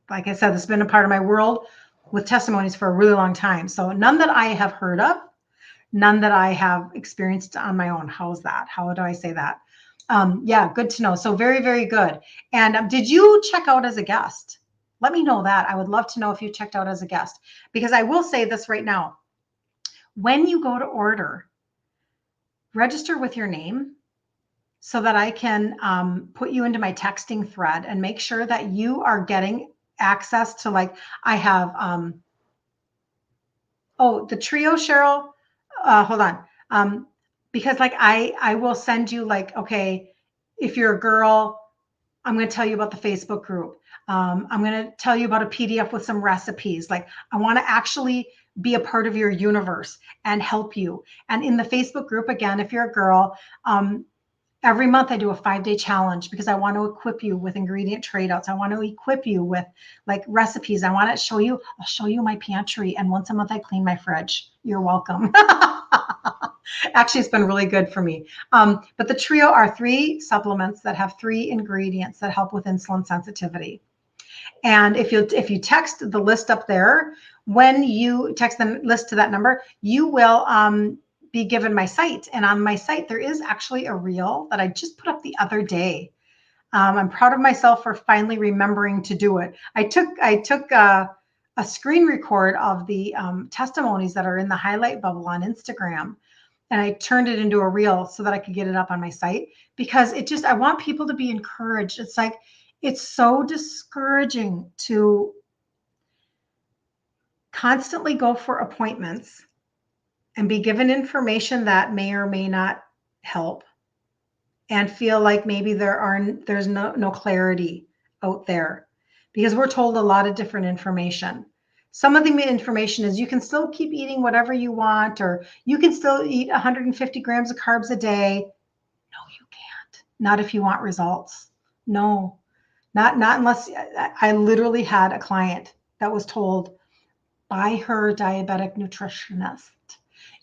I said, it's been a part of my world with testimonies for a really long time. So none that I have heard of, none that I have experienced on my own. How's that? How do I say that? Yeah, good to know. So very, very good. And did you check out as a guest? Let me know that. I would love to know if you checked out as a guest, because I will say this right now. When you go to order, register with your name so that I can put you into my texting thread and make sure that you are getting access to, like, I have, the trio, Cheryl, hold on. Because like I will send you, like, okay, if you're a girl, I'm going to tell you about the Facebook group. I'm going to tell you about a PDF with some recipes. Like, I want to actually be a part of your universe and help you. And in the Facebook group, again, if you're a girl, every month I do a 5-day challenge, because I want to equip you with ingredient trade outs. I want to equip you with like recipes. I want to show you, I'll show you my pantry. And once a month I clean my fridge. You're welcome. Actually, it's been really good for me. But the trio are 3 supplements that have 3 ingredients that help with insulin sensitivity. And if you text the list up there, when you text the list to that number, you will be given my site. And on my site, there is actually a reel that I just put up the other day. I'm proud of myself for finally remembering to do it. I took a screen record of the testimonies that are in the highlight bubble on Instagram, and I turned it into a reel so that I could get it up on my site, because I want people to be encouraged. It's like, it's so discouraging to constantly go for appointments and be given information that may or may not help, and feel like maybe there's no clarity out there, because we're told a lot of different information. Some of the information is you can still keep eating whatever you want, or you can still eat 150 grams of carbs a day. No, you can't. Not if you want results. No, not unless. I literally had a client that was told by her diabetic nutritionist,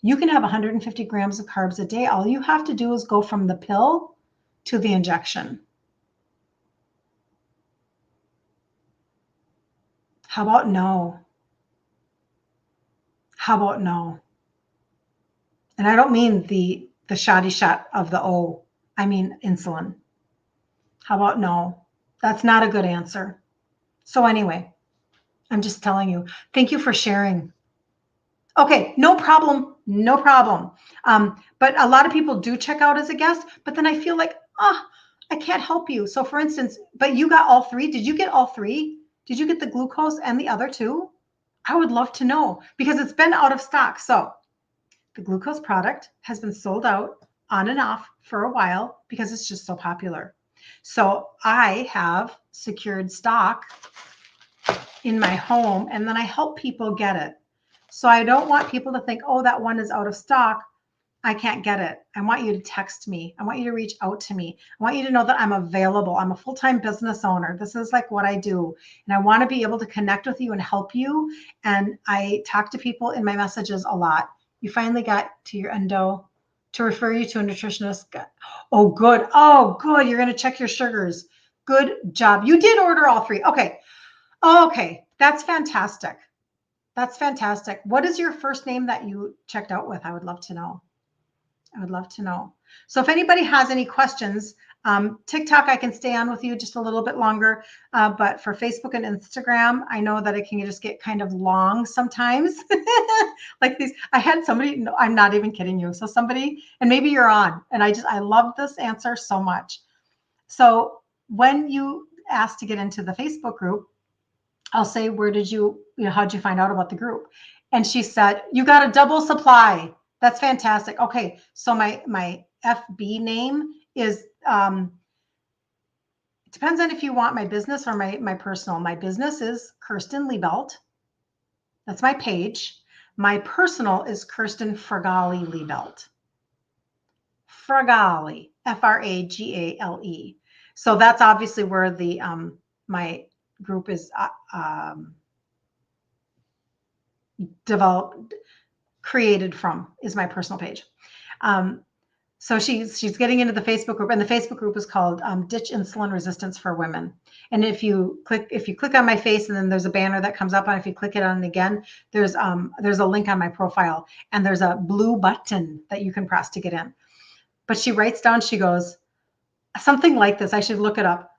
you can have 150 grams of carbs a day. All you have to do is go from the pill to the injection. How about no? How about no? And I don't mean the shoddy shot of the O. I mean insulin. How about no? That's not a good answer. So anyway, I'm just telling you. Thank you for sharing. Okay, no problem. No problem. But a lot of people do check out as a guest, but then I feel like, I can't help you. So for instance, but you got all 3. Did you get all 3? Did you get the glucose and the other 2? I would love to know, because it's been out of stock. So the glucose product has been sold out on and off for a while because it's just so popular. So I have secured stock in my home, and then I help people get it. So I don't want people to think, oh, that one is out of stock. I can't get it. I want you to text me. I want you to reach out to me. I want you to know that I'm available. I'm a full-time business owner. This is like what I do. And I want to be able to connect with you and help you. And I talk to people in my messages a lot. You finally got to your endo to refer you to a nutritionist. Oh, good. Oh, good. You're going to check your sugars. Good job. You did order all three. Okay. Okay. That's fantastic. That's fantastic. What is your first name that you checked out with? I would love to know. I would love to know. So if anybody has any questions, TikTok, I can stay on with you just a little bit longer. But for Facebook and Instagram, I know that it can just get kind of long sometimes. Like these, I had somebody, no, I'm not even kidding you. So somebody, and maybe you're on, and I love this answer so much. So when you ask to get into the Facebook group, I'll say, where did how'd you find out about the group? And she said, you got a double supply. That's fantastic. Okay. So my FB name is, it depends on if you want my business or my personal. My business is Kirsten Liebelt. That's my page. My personal is Kirsten Fragale Liebelt. Fragale, Fragale. So that's obviously where the my group is created from, is my personal page. So she's getting into the Facebook group, and the Facebook group is called Ditch Insulin Resistance for Women. And if you click on my face, and then there's a banner that comes up, and if you click it on again, there's a link on my profile, and there's a blue button that you can press to get in. But she writes down, she goes, something like this, I should look it up.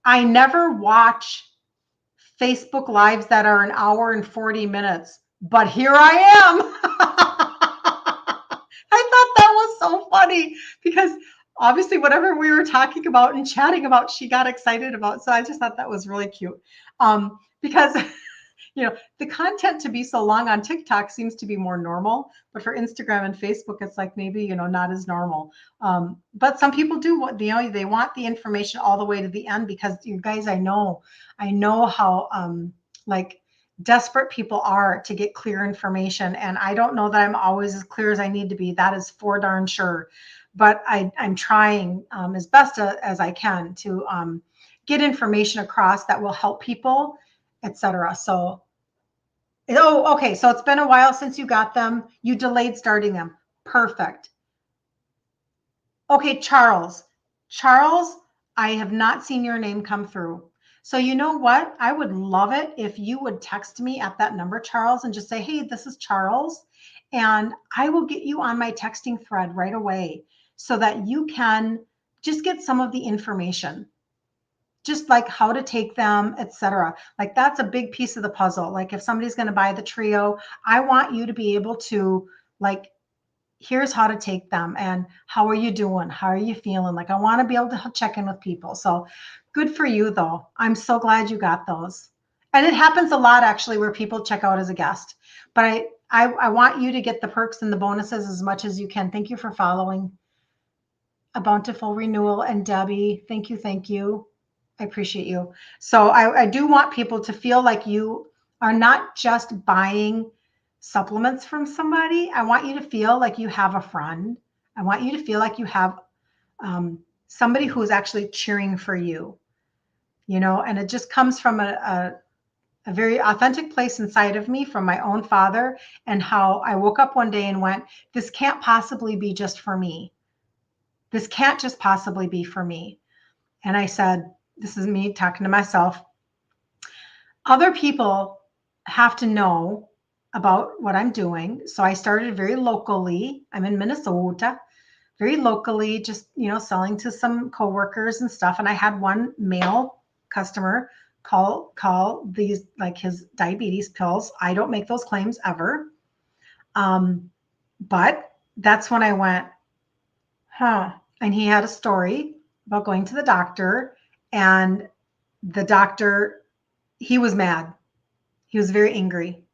I never watch Facebook Lives that are an hour and 40 minutes, but here I am. I thought that was so funny because obviously whatever we were talking about and chatting about, she got excited about. So I just thought that was really cute. Because the content to be so long on TikTok seems to be more normal, but for Instagram and Facebook, it's like maybe, not as normal. But some people do what, they want the information all the way to the end, because you guys, I know how, like desperate people are to get clear information. And I don't know that I'm always as clear as I need to be. That is for darn sure. But I'm trying as best as I can to get information across that will help people, etc. So, okay. So it's been a while since you got them. You delayed starting them. Perfect. Okay, Charles, I have not seen your name come through. So you know what? I would love it if you would text me at that number, Charles, and just say, hey, this is Charles. And I will get you on my texting thread right away so that you can just get some of the information, just like how to take them, etc. Like that's a big piece of the puzzle. Like if somebody's going to buy the trio, I want you to be able to, like, here's how to take them, and how are you doing? How are you feeling? Like I want to be able to check in with people. So good for you though. I'm so glad you got those. And it happens a lot actually where people check out as a guest. But I want you to get the perks and the bonuses as much as you can. Thank you for following. A Bountiful Renewal and Debbie. Thank you. Thank you. I appreciate you. So I do want people to feel like you are not just buying supplements from somebody. I want you to feel like you have a friend. I want you to feel like you have somebody who's actually cheering for you, and it just comes from a very authentic place inside of me, from my own father, and how I woke up one day and went, this can't possibly be just for me. This can't just possibly be for me. And I said, this is me talking to myself. Other people have to know about what I'm doing. So I started very locally. I'm in Minnesota, very locally, just, selling to some coworkers and stuff. And I had one male customer call these, like, his diabetes pills. I don't make those claims ever. But that's when I went, and he had a story about going to the doctor, and the doctor, he was mad. He was very angry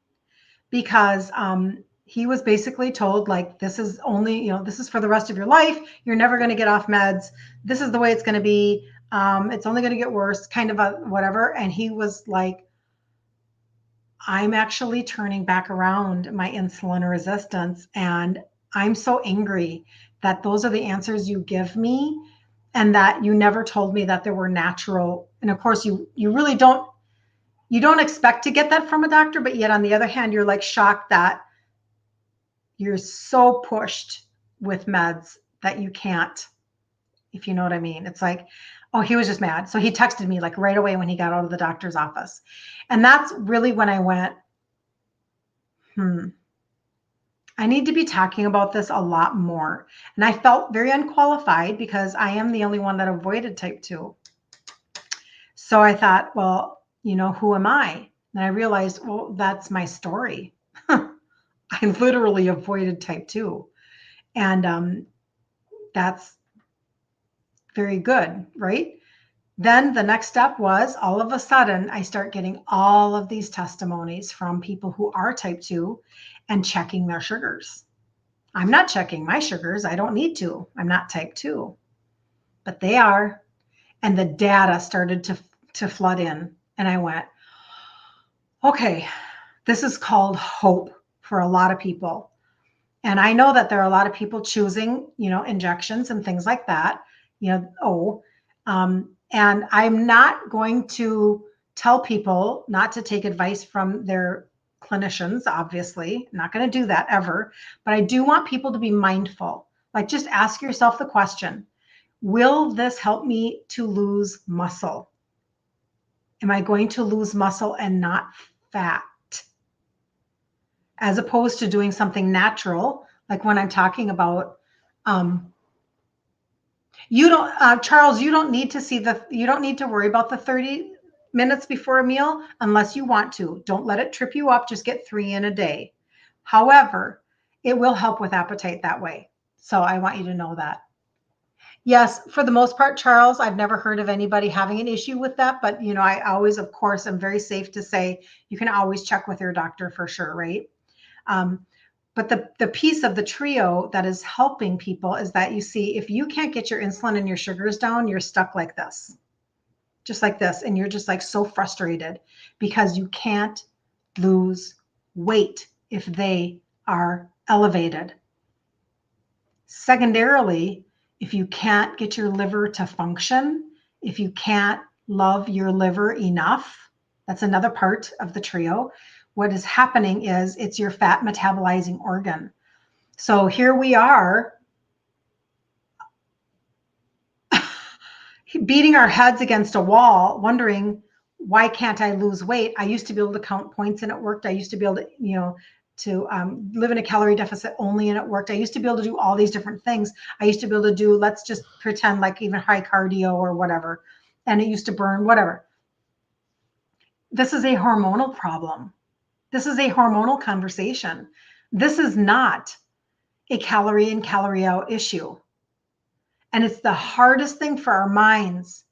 because he was basically told, like, this is only, this is for the rest of your life. You're never going to get off meds. This is the way it's going to be. It's only going to get worse, kind of a whatever. And he was like, I'm actually turning back around my insulin resistance, and I'm so angry that those are the answers you give me and that you never told me that there were natural. And of course, you really you don't expect to get that from a doctor, but yet on the other hand, you're like shocked that you're so pushed with meds that you can't, if you know what I mean. It's like, oh, he was just mad. So he texted me like right away when he got out of the doctor's office. And that's really when I went, I need to be talking about this a lot more. And I felt very unqualified because I am the only one that avoided type 2. So I thought, well, who am I? And I realized, well, that's my story. I literally avoided type 2. And that's very good, right? Then the next step was all of a sudden, I start getting all of these testimonies from people who are type 2 and checking their sugars. I'm not checking my sugars. I don't need to. I'm not type 2, but they are. And the data started to flood in. And I went, okay, this is called hope for a lot of people. And I know that there are a lot of people choosing, injections and things like that, and I'm not going to tell people not to take advice from their clinicians, obviously. I'm not going to do that ever. But I do want people to be mindful. Like, just ask yourself the question, will this help me to lose muscle? Am I going to lose muscle and not fat? As opposed to doing something natural, like when I'm talking about, Charles, you don't need to worry about the 30 minutes before a meal unless you want to. Don't let it trip you up. Just get 3 in a day. However, it will help with appetite that way. So I want you to know that. Yes, for the most part, Charles, I've never heard of anybody having an issue with that. But, I always, of course, am very safe to say you can always check with your doctor for sure, right? But the piece of the trio that is helping people is that you see, if you can't get your insulin and your sugars down, you're stuck like this, just like this. And you're just like so frustrated because you can't lose weight if they are elevated. Secondarily, if you can't get your liver to function, if you can't love your liver enough, that's another part of the trio. What is happening is it's your fat metabolizing organ. So here we are beating our heads against a wall, wondering, why can't I lose weight? I used to be able to count points and it worked. I used to be able to, live in a calorie deficit only and it worked. I used to be able to do all these different things. I used to be able to do, let's just pretend like even high cardio or whatever. And it used to burn, whatever. This is a hormonal problem. This is a hormonal conversation. This is not a calorie in, calorie out issue. And it's the hardest thing for our minds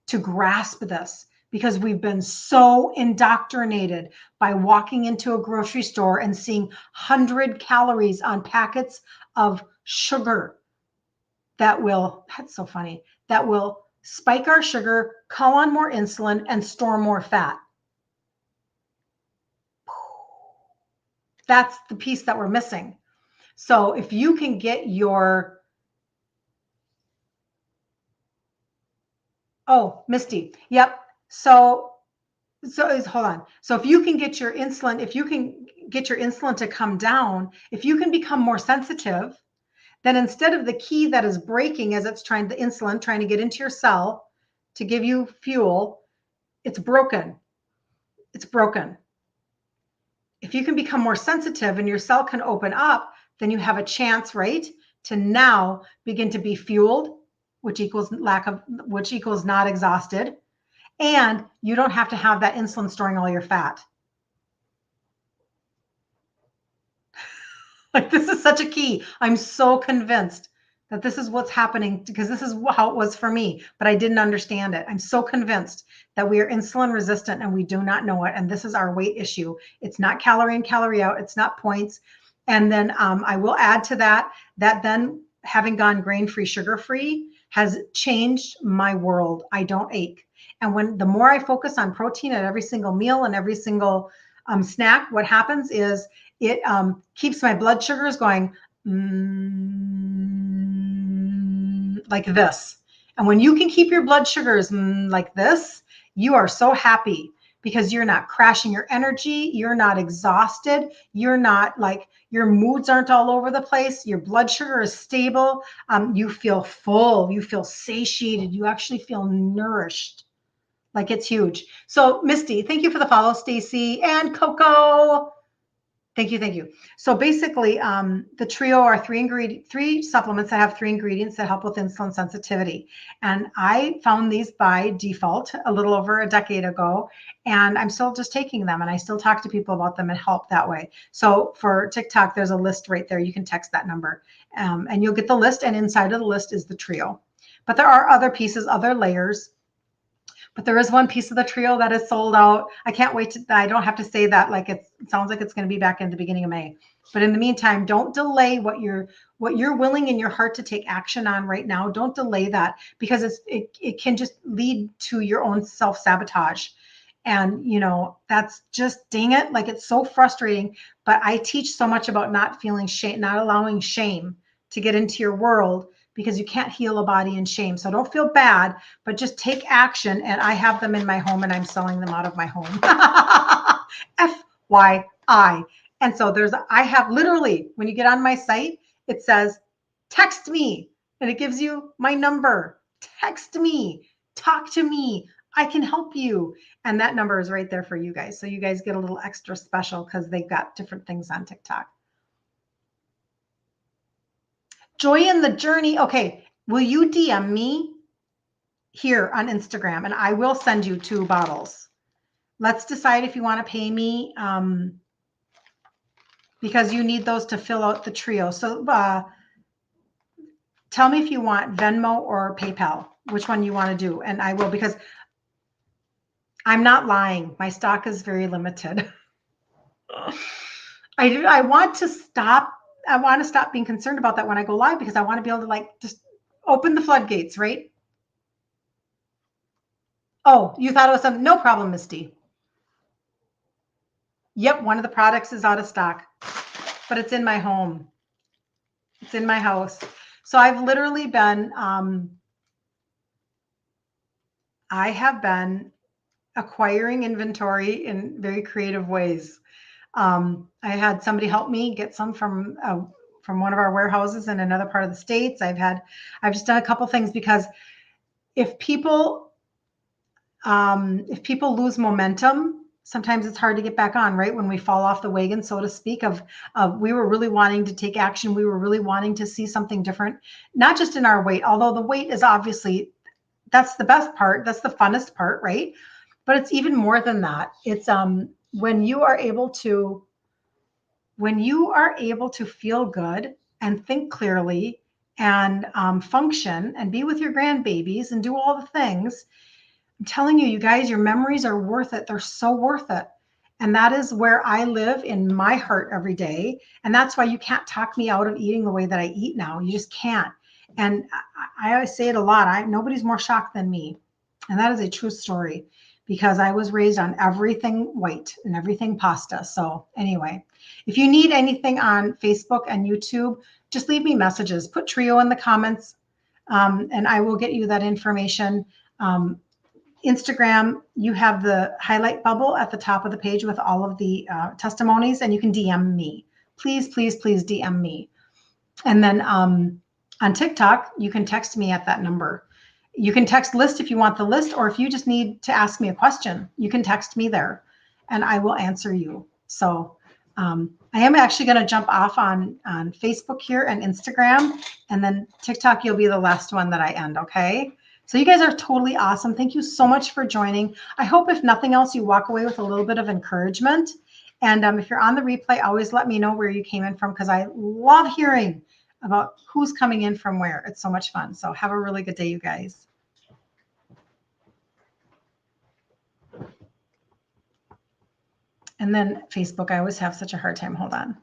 to grasp this because we've been so indoctrinated by walking into a grocery store and seeing 100 calories on packets of sugar that will spike our sugar, call on more insulin, and store more fat. That's the piece that we're missing. So if you can get your, Misty, yep. So hold on. So if you can get your insulin, to come down, if you can become more sensitive, then instead of the key that is breaking as it's the insulin trying to get into your cell to give you fuel, it's broken. It's broken. If you can become more sensitive and your cell can open up, then you have a chance, right, to now begin to be fueled, which equals not exhausted. And you don't have to have that insulin storing all your fat. Like, this is such a key. I'm so convinced that this is what's happening because this is how it was for me, but I didn't understand it. I'm so convinced that we are insulin resistant and we do not know it. And this is our weight issue. It's not calorie in, calorie out. It's not points. And then I will add to that then having gone grain-free, sugar-free has changed my world. I don't ache. And the more I focus on protein at every single meal and every single snack, what happens is it keeps my blood sugars going like this. And when you can keep your blood sugars like this, you are so happy because you're not crashing your energy. You're not exhausted. You're not like, your moods aren't all over the place. Your blood sugar is stable. You feel full. You feel satiated. You actually feel nourished. Like, it's huge. So Misty, thank you for the follow. Stacy and Coco. Thank you. Thank you. So basically, the trio are three supplements that have 3 ingredients that help with insulin sensitivity. And I found these by default a little over a decade ago, and I'm still just taking them, and I still talk to people about them and help that way. So for TikTok, there's a list right there. You can text that number, and you'll get the list, and inside of the list is the trio. But there are other pieces, other layers. But there is one piece of the trio that is sold out. I can't wait to, I don't have to say that like it sounds like it's going to be back in the beginning of May. But in the meantime, don't delay what you're willing in your heart to take action on right now. Don't delay that, because it can just lead to your own self-sabotage. And that's just, dang it, like, it's so frustrating. But I teach so much about not feeling shame, not allowing shame to get into your world, because you can't heal a body in shame. So don't feel bad, but just take action. And I have them in my home, and I'm selling them out of my home. FYI. And so I have literally, when you get on my site, it says, text me, and it gives you my number. Text me, talk to me. I can help you. And that number is right there for you guys. So you guys get a little extra special because they've got different things on TikTok. Joy in the journey. Okay. Will you DM me here on Instagram, and I will send you 2 bottles. Let's decide if you want to pay me, because you need those to fill out the trio. So tell me if you want Venmo or PayPal, which one you want to do. And I will, because I'm not lying. My stock is very limited. I want to stop being concerned about that when I go live, because I want to be able to, like, just open the floodgates, right? Oh, you thought it was something? No problem, Misty. Yep, one of the products is out of stock, but it's in my home. It's in my house. So I've literally been, I have been acquiring inventory in very creative ways. I had somebody help me get some from one of our warehouses in another part of the States. I've just done a couple things, because if people lose momentum, sometimes it's hard to get back on, right? When we fall off the wagon, so to speak, of we were really wanting to take action. We were really wanting to see something different, not just in our weight, although the weight is obviously, that's the best part. That's the funnest part, right? But it's even more than that. It's when you are able to feel good and think clearly and function and be with your grandbabies and do all the things. I'm telling you, you guys, your memories are worth it. They're so worth it. And that is where I live in my heart every day. And that's why you can't talk me out of eating the way that I eat now. You just can't. And I always say it a lot. Nobody's more shocked than me. And that is a true story, because I was raised on everything white and everything pasta. So anyway, if you need anything on Facebook and YouTube, just leave me messages. Put Trio in the comments, and I will get you that information. Instagram, you have the highlight bubble at the top of the page with all of the testimonies, and you can DM me. Please, please, please DM me. And then on TikTok, you can text me at that number. You can text list if you want the list, or if you just need to ask me a question, you can text me there and I will answer you. So I am actually going to jump off on Facebook here and Instagram, and then TikTok, you'll be the last one that I end. Okay. So you guys are totally awesome. Thank you so much for joining. I hope, if nothing else, you walk away with a little bit of encouragement. And if you're on the replay, always let me know where you came in from, because I love hearing about who's coming in from where. It's so much fun. So have a really good day, you guys. And then Facebook, I always have such a hard time. Hold on.